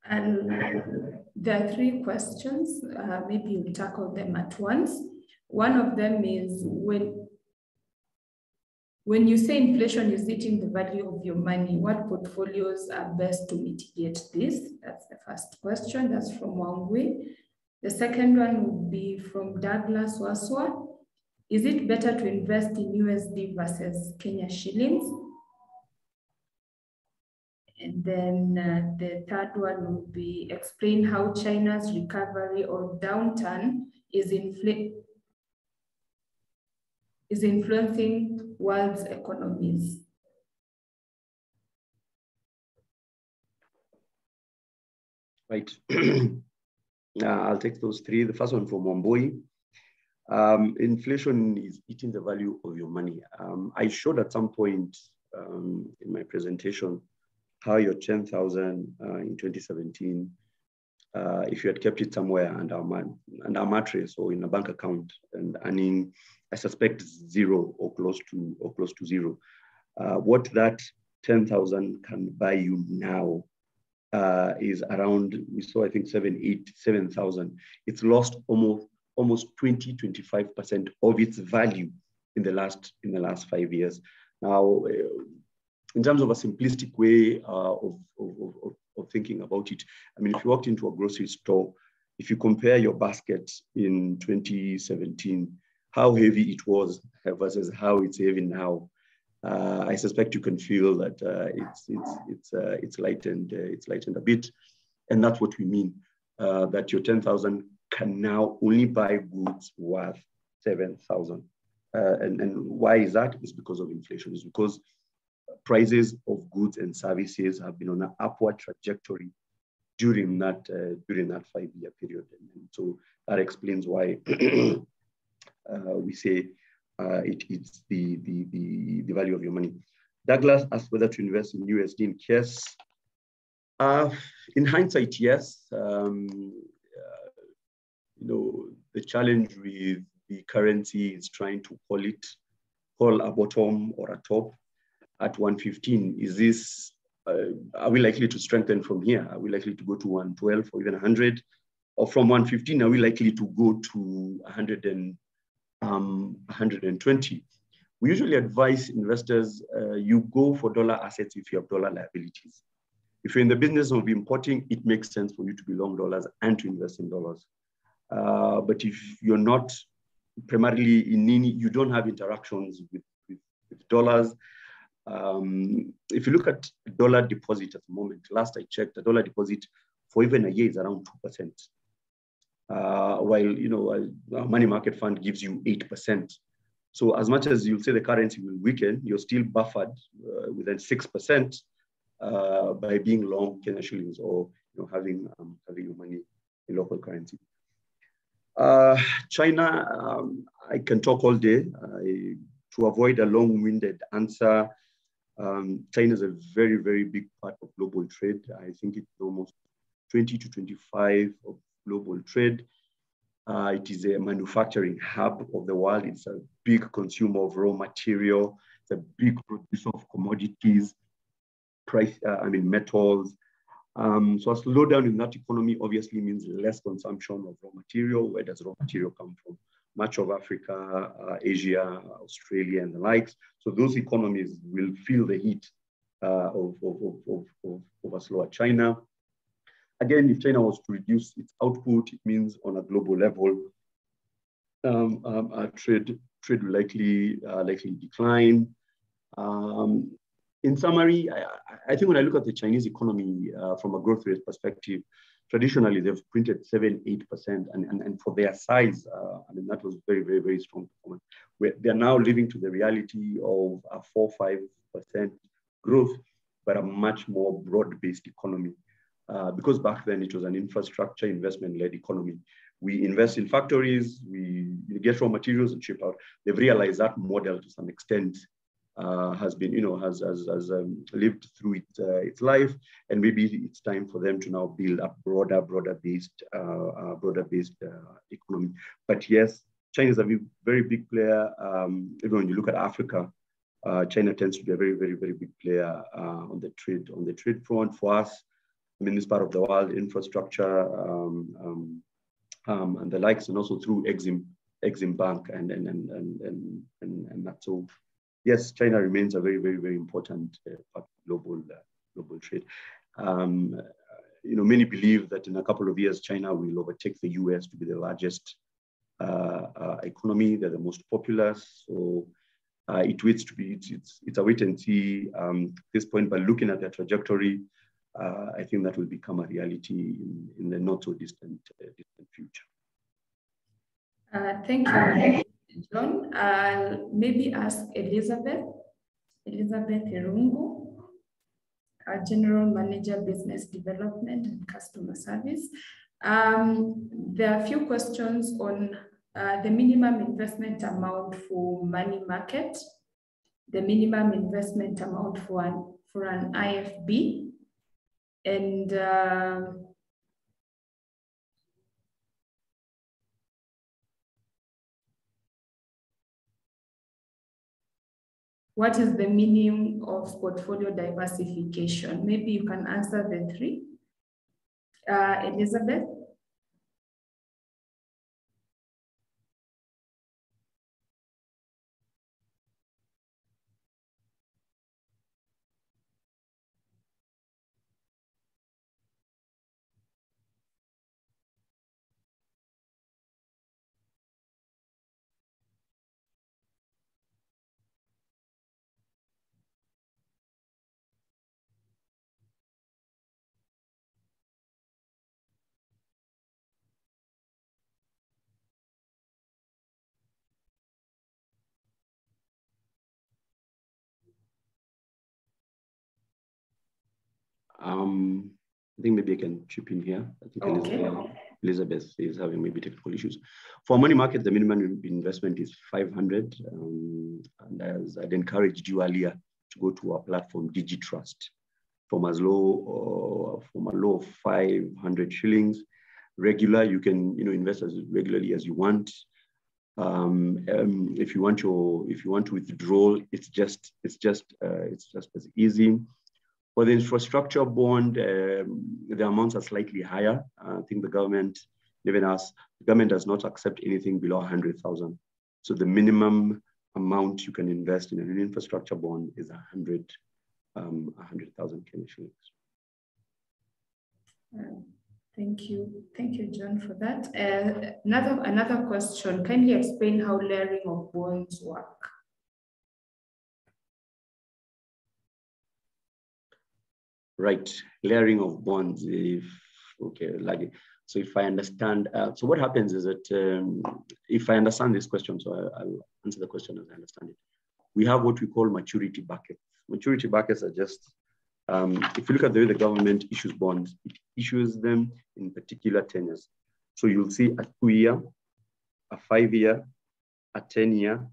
And there are three questions. Maybe we'll tackle them at once. One of them is when you say inflation is eating the value of your money, what portfolios are best to mitigate this? That's the first question. That's from Wangui. The second one would be from Douglas Waswa. Is it better to invest in USD versus Kenya shillings? And then the third one would be explain how China's recovery or downturn is influencing world's economies. Right. I'll take those three. The first one from Wamboi. Inflation is eating the value of your money. I showed at some point in my presentation how your 10,000 in 2017, if you had kept it somewhere under a mattress or in a bank account and earning, I suspect, zero or close to zero, what that 10,000 can buy you now is around, we saw, I think 7,000. It's lost almost 20-25% of its value in the last 5 years. Now, in terms of a simplistic way of thinking about it, I mean, if you walked into a grocery store, if you compare your basket in 2017, how heavy it was versus how it's heavy now, I suspect you can feel that it's lightened a bit, and that's what we mean. That your 10,000 can now only buy goods worth 7,000, and why is that? It's because of inflation. It's because prices of goods and services have been on an upward trajectory during that 5-year period, and so that explains why we say it's the value of your money. Douglas asked whether to invest in USD in case. In hindsight, yes. The challenge with the currency is trying to call a bottom or a top at 115. Is this, are we likely to strengthen from here? Are we likely to go to 112 or even 100? Or from 115, are we likely to go to 120? We usually advise investors, you go for dollar assets if you have dollar liabilities. If you're in the business of importing, it makes sense for you to be long dollars and to invest in dollars. But if you're not primarily in Nini, you don't have interactions with dollars. If you look at dollar deposit at the moment, last I checked, the dollar deposit for even a year is around 2%. While a money market fund gives you 8%. So as much as you'll say the currency will weaken, you're still buffered within 6% by being long Kenya shillings or having your money in local currency. China, I can talk all day. To avoid a long-winded answer, China is a very, very big part of global trade. I think it's almost 20 to 25 of global trade. It is a manufacturing hub of the world. It's a big consumer of raw material. It's a big producer of commodities, metals. So a slowdown in that economy obviously means less consumption of raw material. Where does raw material come from? Much of Africa, Asia, Australia, and the likes. So those economies will feel the heat of a slower China. Again, if China was to reduce its output, it means on a global level, trade will likely decline. In summary, I think when I look at the Chinese economy from a growth rate perspective, traditionally they've printed 7-8%, and for their size, that was very, very, very strong performance. They're now living to the reality of a 4-5% growth, but a much more broad-based economy. Because back then it was an infrastructure investment-led economy. We invest in factories, we get raw materials and ship out. They've realized that model to some extent has been, has lived through its life, and maybe it's time for them to now build a broader-based economy. But yes, China is a very big player. Even when you look at Africa, China tends to be a very, very, very big player on the trade front for us. in this part of the world, infrastructure and the likes, and also through Exim Bank and that. So yes, China remains a very, very, very important part of global trade. Many believe that in a couple of years, China will overtake the US to be the largest economy. They're the most populous. So it's a wait and see at this point, but looking at their trajectory, I think that will become a reality in the not so distant future. Thank you, John. I'll maybe ask Elizabeth Irungu, our General Manager, Business Development and Customer Service. There are a few questions on the minimum investment amount for money market, the minimum investment amount for an IFB, and what is the meaning of portfolio diversification? Maybe you can answer the three. Elizabeth? I think maybe I can chip in here. I think okay. Elizabeth is having maybe technical issues. For money market, the minimum investment is 500. And as I'd encouraged you earlier to go to our platform, DigiTrust, from a low of 500 shillings. Regular, you can invest as regularly as you want. If you want to withdraw, it's just as easy. For the infrastructure bond, the amounts are slightly higher. I think the government does not accept anything below 100,000. So the minimum amount you can invest in an infrastructure bond is 100,000 Kenyan shillings. Thank you, John, for that. Another question: can you explain how layering of bonds work? Right, layering of bonds. So if I understand, so what happens is that if I understand this question, so I'll answer the question as I understand it. We have what we call maturity buckets. Maturity buckets are just, if you look at the way the government issues bonds, it issues them in particular tenures. So you'll see a 2-year, a 5-year, a 10-year,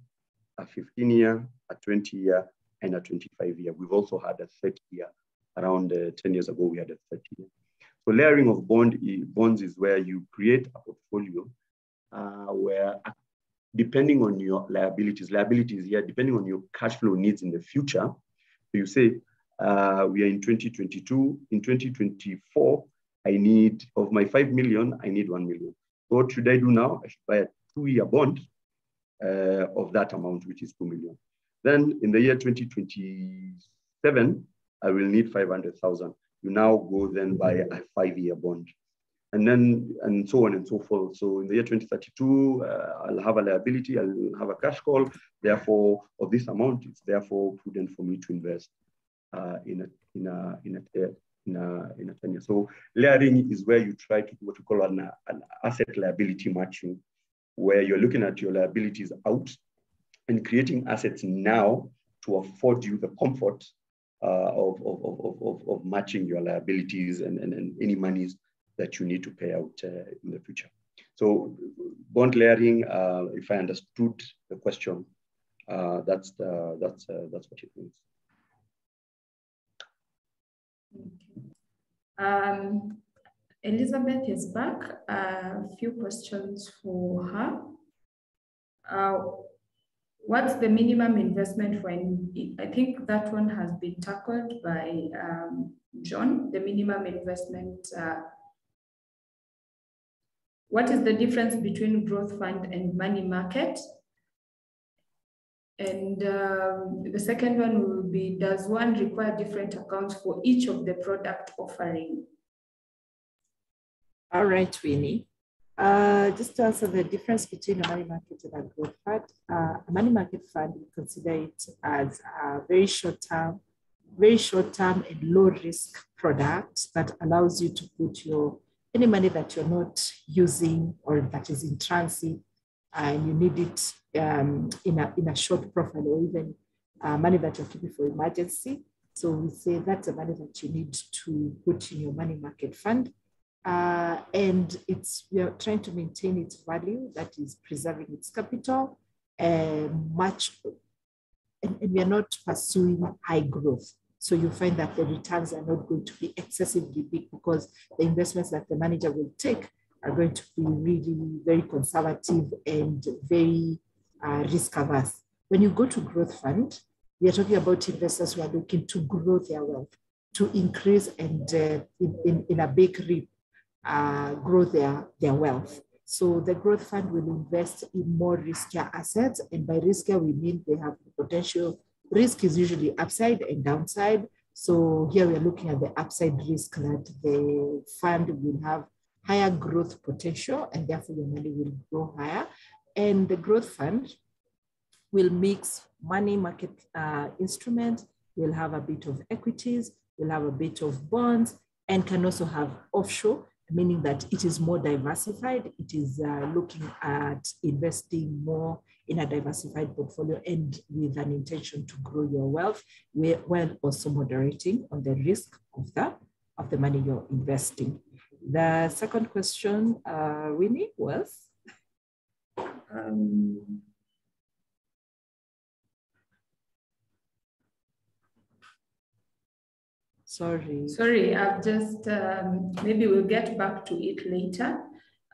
a 15-year, a 20-year, and a 25-year. We've also had a 30-year. Around 10 years ago, we had a 30-year. So layering of bonds is where you create a portfolio where, depending on your liabilities here, depending on your cash flow needs in the future, so you say, we are in 2022, in 2024, I need, of my 5 million, I need 1 million. So what should I do now? I should buy a 2-year bond of that amount, which is 2 million. Then in the year 2027, I will need 500,000. You now go then buy a 5-year bond. And so on and so forth. So in the year 2032, I'll have a liability, I'll have a cash call. Therefore, of this amount, it's therefore prudent for me to invest in a 10-year. So layering is where you try to do what we call an asset liability matching, where you're looking at your liabilities out and creating assets now to afford you the comfort of matching your liabilities and any monies that you need to pay out in the future. So bond layering, if I understood the question, that's what it means. Okay. Elizabeth is back. A few questions for her. What's the minimum investment for I think that one has been tackled by John, the minimum investment. What is the difference between growth fund and money market? And the second one will be, does one require different accounts for each of the product offering? All right, Winnie. Just to answer the difference between a money market and a growth fund, a money market fund, we consider it as a very short-term and low-risk product that allows you to put any money that you're not using or that is in transit and you need it in a short profile, or even money that you're keeping for emergency. So we say that's the money that you need to put in your money market fund. And we are trying to maintain its value, that is preserving its capital, and we are not pursuing high growth. So you find that the returns are not going to be excessively big because the investments that the manager will take are going to be really very conservative and very risk averse. When you go to growth fund, we are talking about investors who are looking to grow their wealth, to increase and in a big leap, grow their wealth. So the growth fund will invest in more riskier assets. And by riskier, we mean they have the potential. Risk is usually upside and downside. So here we are looking at the upside risk, that the fund will have higher growth potential and therefore your money will grow higher. And the growth fund will mix money market instruments, will have a bit of equities, will have a bit of bonds, and can also have offshore, meaning that it is more diversified. It is looking at investing more in a diversified portfolio and with an intention to grow your wealth, while also moderating on the risk of the money you're investing. The second question, Winnie, was? Sorry, I've just, maybe we'll get back to it later.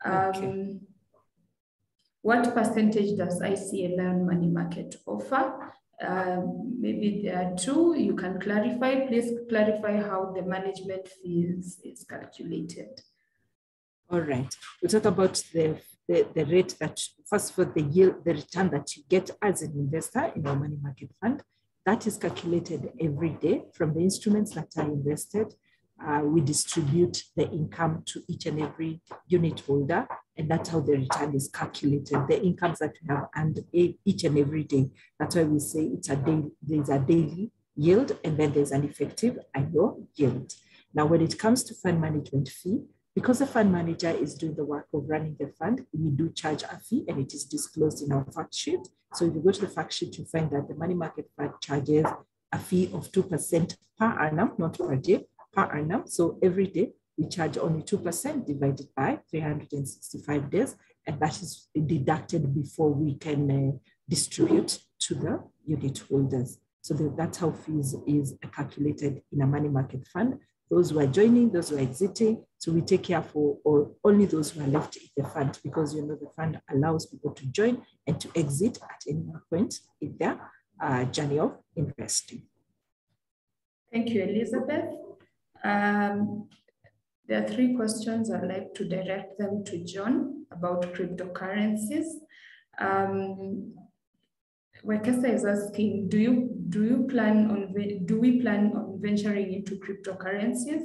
Okay. What percentage does ICEA Lion Money Market offer? Maybe there are two. You can clarify. Please clarify how the management fees is calculated. All right. We'll talk about the rate that, first of all, the yield, the return that you get as an investor in our money market fund. That is calculated every day from the instruments that are invested. We distribute the income to each and every unit holder, and that's how the return is calculated. The incomes that we have earned each and every day. That's why we say it's there's a daily yield, and then there's an effective annual yield. Now, when it comes to fund management fee, because the fund manager is doing the work of running the fund, we do charge a fee, and it is disclosed in our fact sheet. So if you go to the fact sheet, you find that the money market fund charges a fee of 2% per annum, not per day, per annum. So every day we charge only 2% divided by 365 days, and that is deducted before we can distribute to the unit holders. So that's how fees is calculated in a money market fund. Those who are joining, those who are exiting. So we take care for only those who are left in the fund, because the fund allows people to join and to exit at any point in their journey of investing. Thank you, Elizabeth. There are three questions. I'd like to direct them to John about cryptocurrencies. Wekesa is asking, do we plan on venturing into cryptocurrencies?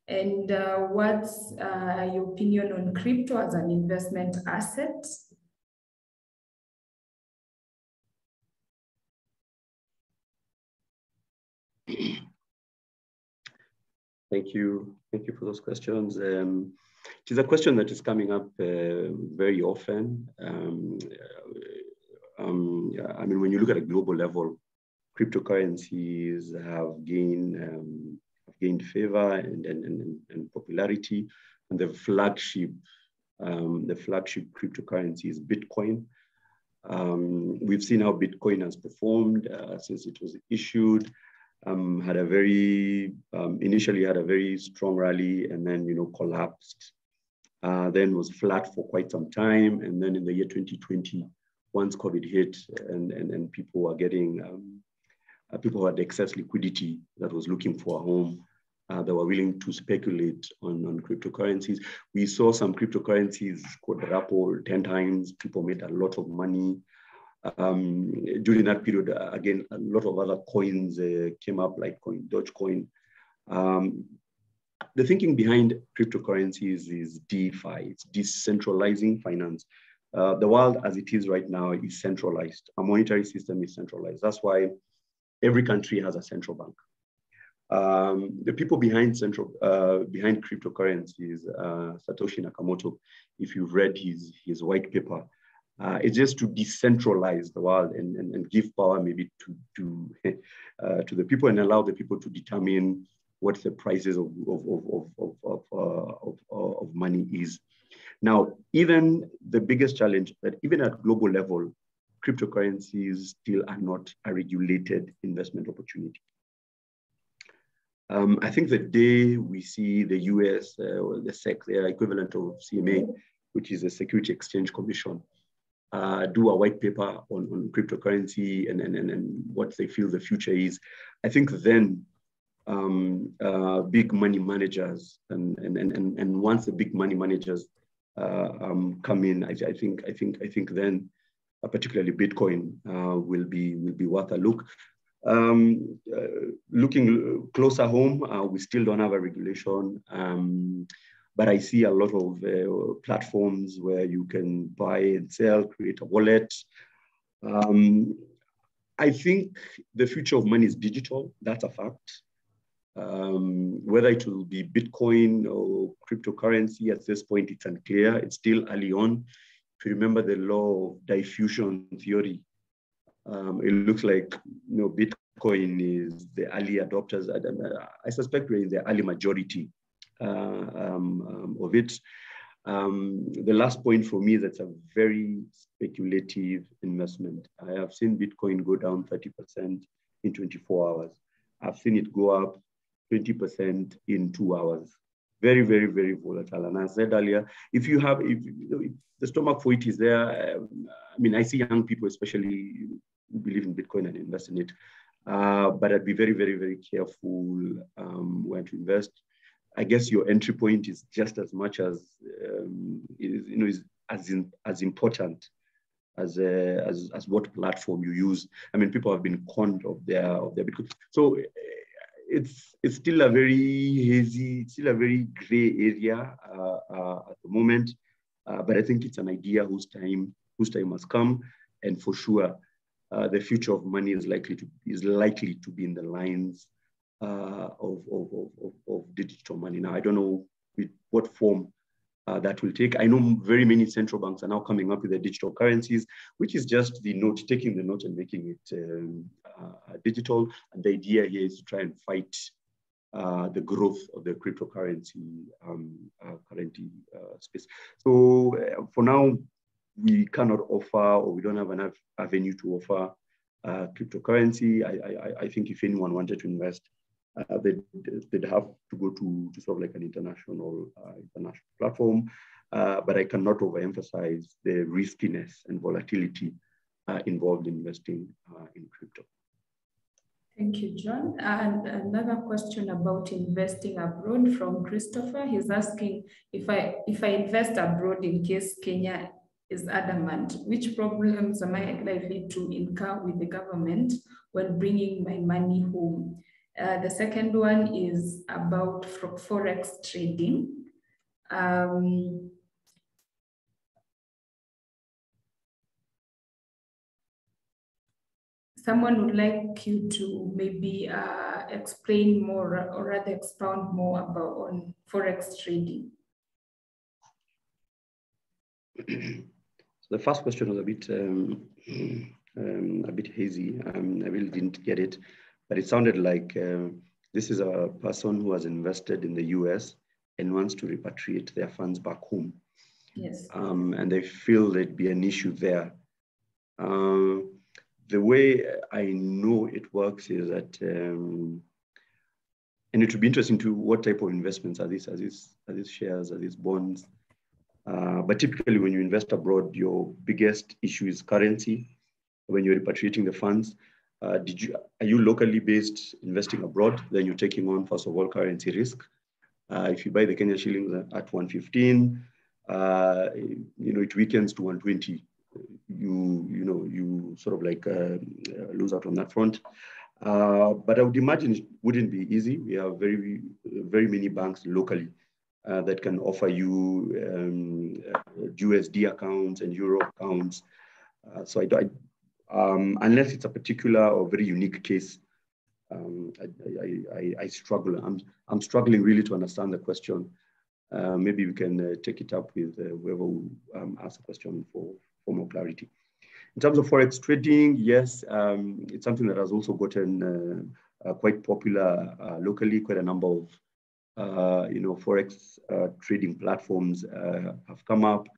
And what's your opinion on crypto as an investment asset? Thank you for those questions. It is a question that is coming up very often. I mean, when you look at a global level, cryptocurrencies have gained favor and popularity, and the flagship cryptocurrency is Bitcoin. We've seen how Bitcoin has performed since it was issued. Initially had a very strong rally, and then collapsed. Then was flat for quite some time, and then in the year 2020 once COVID hit and people were getting, people had excess liquidity that was looking for a home. They were willing to speculate on cryptocurrencies. We saw some cryptocurrencies quadruple 10 times. People made a lot of money. During that period, again, a lot of other coins came up, like Dogecoin. The thinking behind cryptocurrencies is DeFi, it's decentralizing finance. The world as it is right now is centralized. Our monetary system is centralized. That's why every country has a central bank. The people behind cryptocurrencies, Satoshi Nakamoto, if you've read his white paper, it's just to decentralize the world and give power maybe to the people and allow the people to determine what the prices of money is. Now, even the biggest challenge that even at global level, cryptocurrencies still are not a regulated investment opportunity. I think the day we see the US, or the SEC, their equivalent of CMA, which is the Security Exchange Commission, do a white paper on cryptocurrency and what they feel the future is, I think then big money managers and once the big money managers come in, I think then particularly Bitcoin will be worth a look. Looking closer home, we still don't have a regulation, but I see a lot of platforms where you can buy and sell, create a wallet. I think the future of money is digital, that's a fact. Whether it will be Bitcoin or cryptocurrency at this point, it's unclear. It's still early on. If you remember the law of diffusion theory, it looks like Bitcoin is the early adopters. I suspect we're in the early majority of it. The last point for me, that's a very speculative investment. I have seen Bitcoin go down 30% in 24 hours. I've seen it go up 20% in 2 hours. Very, very, very volatile. And as I said earlier, if the stomach for it is there, I see young people especially who believe in Bitcoin and invest in it. But I'd be very, very, very careful when to invest. I guess your entry point is just as much as is as important as what platform you use. People have been conned of their Bitcoin. So it's still a very hazy, still a very gray area at the moment. But I think it's an idea whose time has come, and for sure, the future of money is likely to be in the lines of digital money. Now, I don't know what form that will take. I know very many central banks are now coming up with the digital currencies, which is just the note, taking the note and making it digital. And the idea here is to try and fight the growth of the cryptocurrency space. So for now, we cannot offer, or we don't have enough avenue to offer cryptocurrency. I think if anyone wanted to invest, they'd have to go to sort of like an international platform. But I cannot overemphasize the riskiness and volatility involved in investing in crypto. Thank you, John. And another question about investing abroad from Christopher. He's asking, if I invest abroad in case Kenya is adamant, which problems am I likely to incur with the government when bringing my money home? The second one is about Forex trading. Someone would like you to maybe explain more, or rather expound more on Forex trading. The first question was a bit hazy. I really didn't get it, but it sounded like this is a person who has invested in the US and wants to repatriate their funds back home. Yes. And they feel there'd be an issue there. The way I know it works is that, and it would be interesting to what type of investments are these? Are these shares? Are these bonds? But typically when you invest abroad, your biggest issue is currency. When you're repatriating the funds, are you locally based investing abroad? Then you're taking on, first of all, currency risk. If you buy the Kenya shillings at 115, it weakens to 120. You sort of like lose out on that front. But I would imagine it wouldn't be easy. We have very, very many banks locally that can offer you USD accounts and Euro accounts. So unless it's a particular or very unique case, I struggle. I'm struggling really to understand the question. Maybe we can take it up with whoever will ask the question for more clarity. In terms of Forex trading, yes, it's something that has also gotten quite popular locally. Quite a number of Forex trading platforms have come up.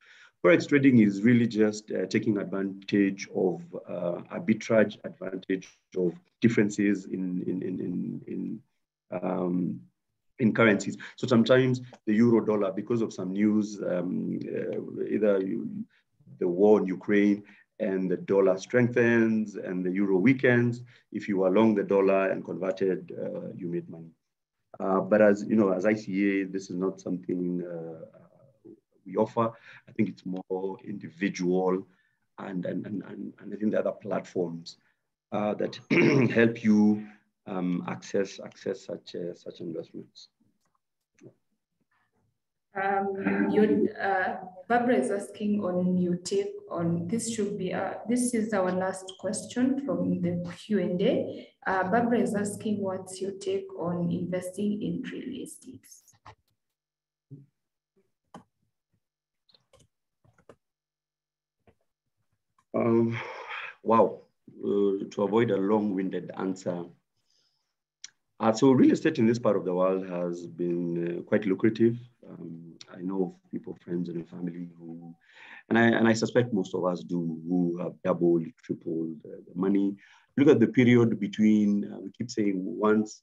Forex trading is really just taking advantage of arbitrage, advantage of differences in currencies. So sometimes the euro dollar, because of some news, either the war in Ukraine and the dollar strengthens and the euro weakens, if you are long the dollar and converted, you made money. But as you know, as ICEA, this is not something we offer. I think it's more individual and I think the other platforms that help you access such investments. Barbara is asking on your take on this. This is our last question from the Q&A. Barbara is asking, what's your take on investing in real estate? Wow, to avoid a long-winded answer. So real estate in this part of the world has been quite lucrative. I know people, friends and family who, and I suspect most of us do, who have doubled, tripled the money. Look at the period between, we keep saying once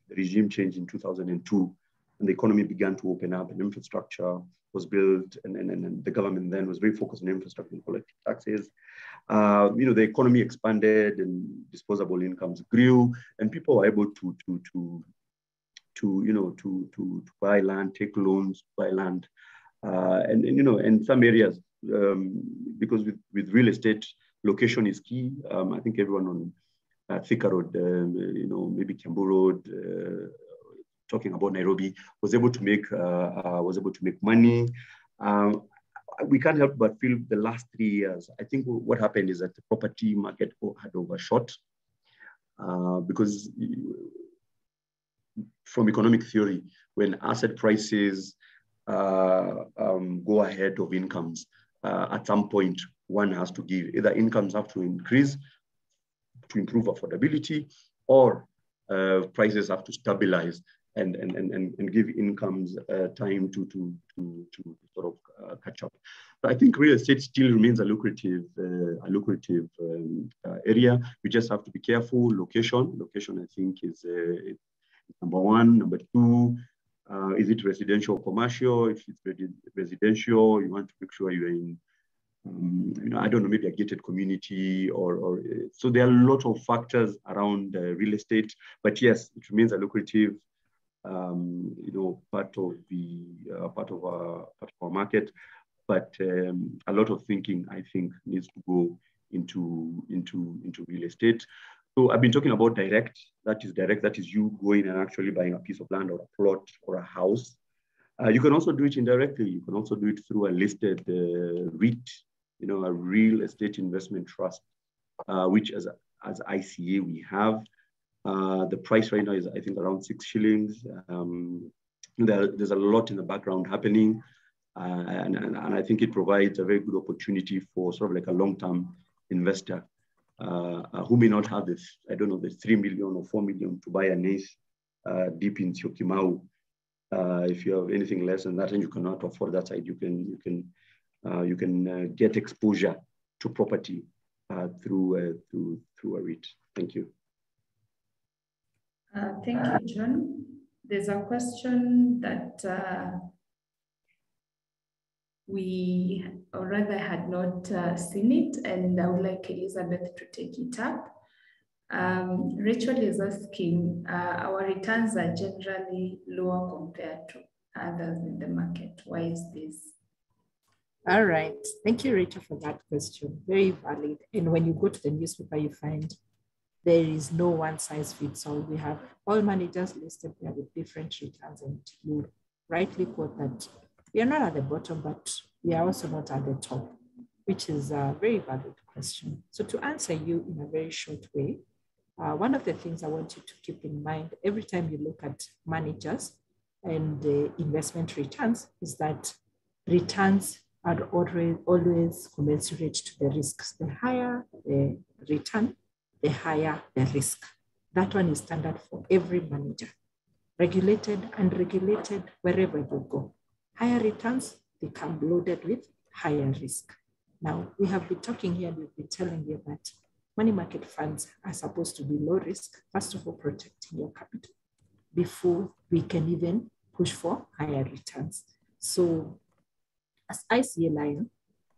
the regime changed in 2002 and the economy began to open up and infrastructure was built and the government then was very focused on infrastructure and collecting taxes. The economy expanded and disposable incomes grew and people were able to buy land, take loans, buy land. And in some areas, because with real estate, location is key. I think everyone on Thika Road, maybe Kiambu Road, talking about Nairobi, was able to make money. We can't help but feel the last 3 years. I think what happened is that the property market had overshot because from economic theory, when asset prices go ahead of incomes, at some point, one has to give. Either incomes have to increase to improve affordability, or prices have to stabilize and give incomes time to sort of catch up. But I think real estate still remains a lucrative area. We just have to be careful. Location, I think, is number one. Number two, is it residential or commercial? If it's residential, you want to make sure you're in, I don't know, maybe a gated community or so there are a lot of factors around real estate. But yes, it remains a lucrative, part of our market. But a lot of thinking, I think, needs to go into real estate. So I've been talking about direct. That is you going and actually buying a piece of land or a plot or a house. You can also do it indirectly. You can also do it through a listed REIT, a real estate investment trust, which as ICA we have. The price right now is, I think, around 6 shillings. There's a lot in the background happening. And I think it provides a very good opportunity for sort of like a long-term investor who may not have this, I don't know, the 3 million or 4 million to buy a nice deep in Syokimau. If you have anything less than that and you cannot afford that side, you can get exposure to property through a REIT. Thank you. Thank you, John. There's a question that or rather had not seen it, and I would like Elizabeth to take it up. Rachel is asking, our returns are generally lower compared to others in the market. Why is this? All right. Thank you, Rachel, for that question. Very valid. And when you go to the newspaper, you find there is no one size fits all. We have all managers listed there with different returns, and you rightly quote that we are not at the bottom, but we are also not at the top, which is a very valid question. So to answer you in a very short way, one of the things I want you to keep in mind every time you look at managers and investment returns is that returns are always commensurate to the risks. The higher the return, the higher the risk. That one is standard for every manager. Regulated, unregulated, wherever you go. Higher returns become loaded with higher risk. Now, we have been talking here and we've been telling you that money market funds are supposed to be low risk, first of all, protecting your capital before we can even push for higher returns. So as ICEA Lion,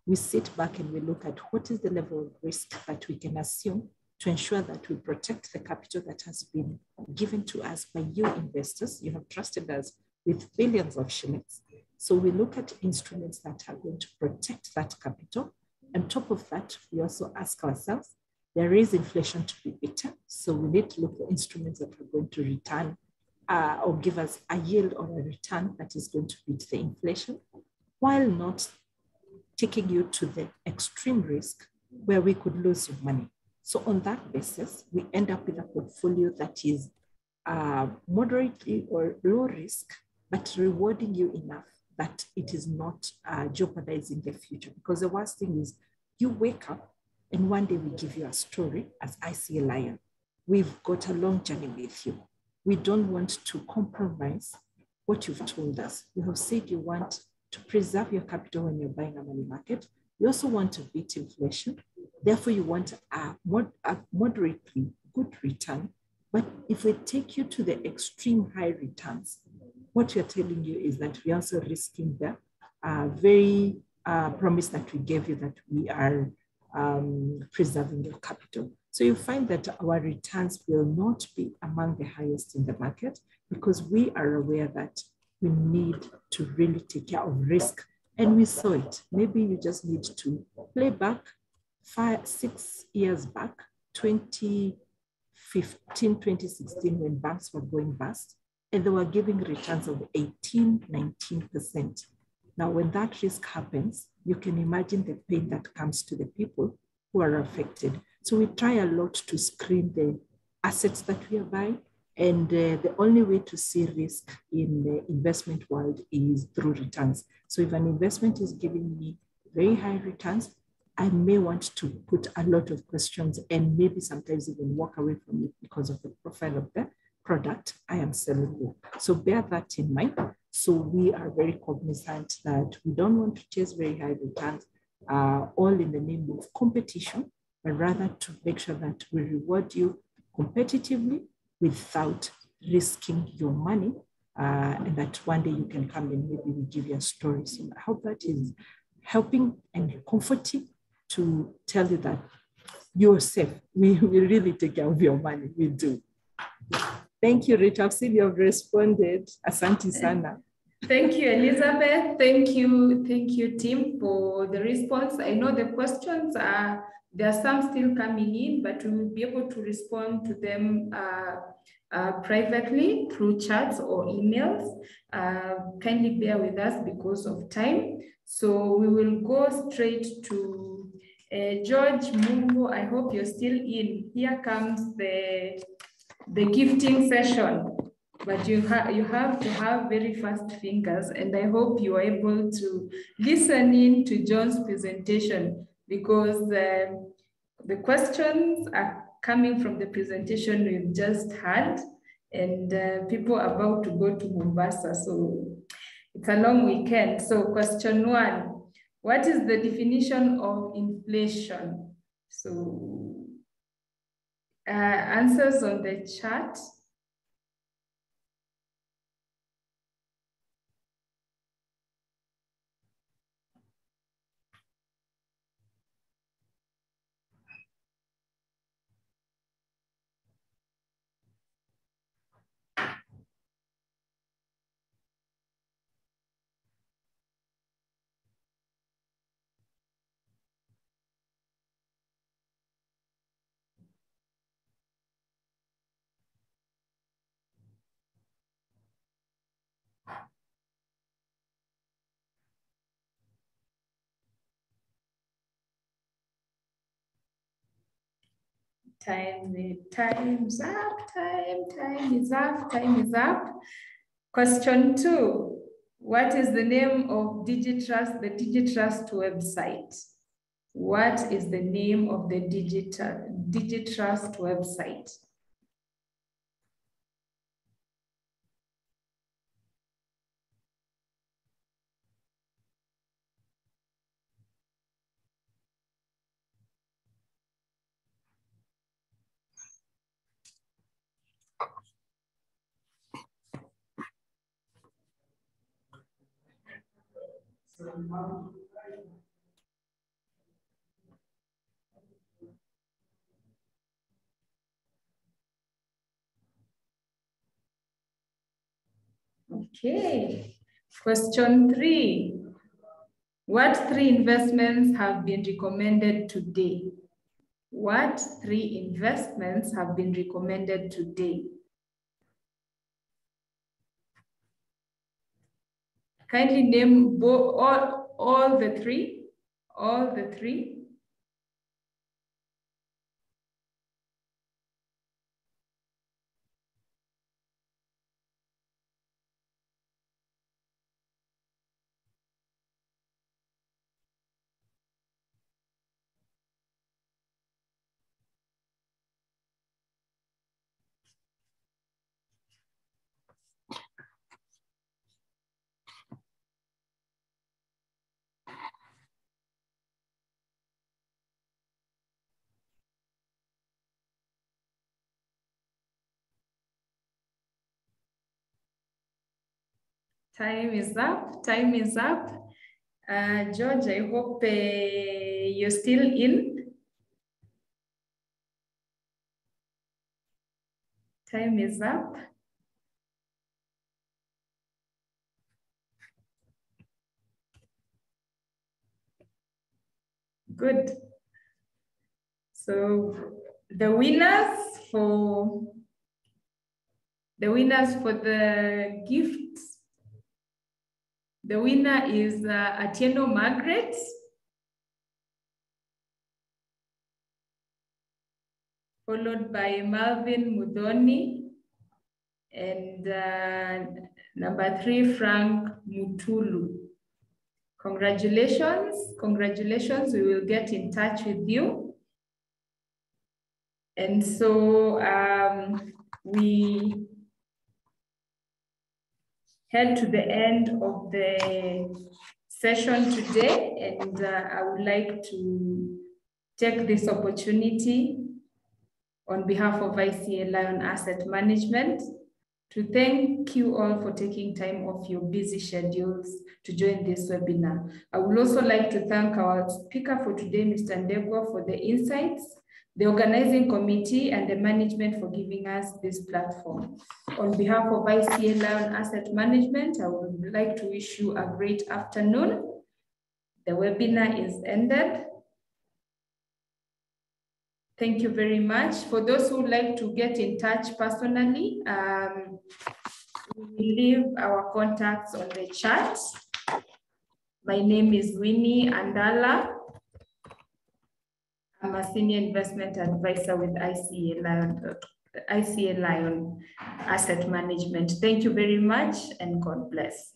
we sit back and we look at what is the level of risk that we can assume to ensure that we protect the capital that has been given to us by you investors. You have trusted us with billions of shillings. So we look at instruments that are going to protect that capital. On top of that, we also ask ourselves, there is inflation to be beaten. So we need to look for instruments that are going to return or give us a yield or a return that is going to beat the inflation, while not taking you to the extreme risk where we could lose your money. So on that basis, we end up with a portfolio that is moderately or low risk, but rewarding you enough that it is not jeopardizing the future. Because the worst thing is you wake up and one day we give you a story as ICEA Lion. We've got a long journey with you. We don't want to compromise what you've told us. You have said you want to preserve your capital when you're buying a money market. You also want to beat inflation. Therefore, you want a moderately good return. But if we take you to the extreme high returns, what we're telling you is that we're also risking the very promise that we gave you that we are preserving your capital. So you find that our returns will not be among the highest in the market because we are aware that we need to really take care of risk. And we saw it. Maybe you just need to play back 6 years back, 2015, 2016, when banks were going bust, and they were giving returns of 18, 19%. Now, when that risk happens, you can imagine the pain that comes to the people who are affected. So we try a lot to screen the assets that we are buying. And the only way to see risk in the investment world is through returns. So if an investment is giving me very high returns, I may want to put a lot of questions and maybe sometimes even walk away from it because of the profile of the product I am selling you. So bear that in mind. So we are very cognizant that we don't want to chase very high returns, all in the name of competition, but rather to make sure that we reward you competitively without risking your money, and that one day you can come and maybe we give you a story. So I hope that is helping and comforting to tell you that you're safe. We really take care of your money. We do. Thank you, Rita. I've seen you have responded. Asante sana. Thank you, Elizabeth. Thank you, team, for the response. I know the questions are, there are some still coming in, but we will be able to respond to them privately through chats or emails. Kindly bear with us because of time. So we will go straight to George Mungo. I hope you're still in. Here comes the gifting session. But you have to have very fast fingers, and I hope you are able to listen in to John's presentation, because the questions are coming from the presentation we've just had, and people are about to go to Mombasa, so it's a long weekend. So question 1, what is the definition of inflation? So answers on the chat. Time's up, time is up. Question 2. What is the name of DigiTrust, the DigiTrust website? What is the name of the DigiTrust website? Okay. Question 3. What 3 investments have been recommended today? What 3 investments have been recommended today? Kindly name all the 3. All the 3. Time is up. Time is up. George, I hope you're still in. Time is up. Good. So the winners for the gifts. The winner is Atieno Margaret. Followed by Marvin Mudoni. And number 3, Frank Mutulu. Congratulations. Congratulations. We will get in touch with you. And so we head to the end of the session today, and I would like to take this opportunity on behalf of ICEA LION Asset Management to thank you all for taking time off your busy schedules to join this webinar. I would also like to thank our speaker for today, Mr. Ndegwa, for the insights, the organizing committee, and the management for giving us this platform. On behalf of ICEA LION Asset Management, I would like to wish you a great afternoon. The webinar is ended. Thank you very much. For those who would like to get in touch personally, we will leave our contacts on the chat. My name is Winnie Andala. I'm a senior investment advisor with ICEA LION Asset Management. Thank you very much, and God bless.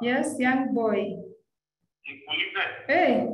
Yes, young boy. Hey.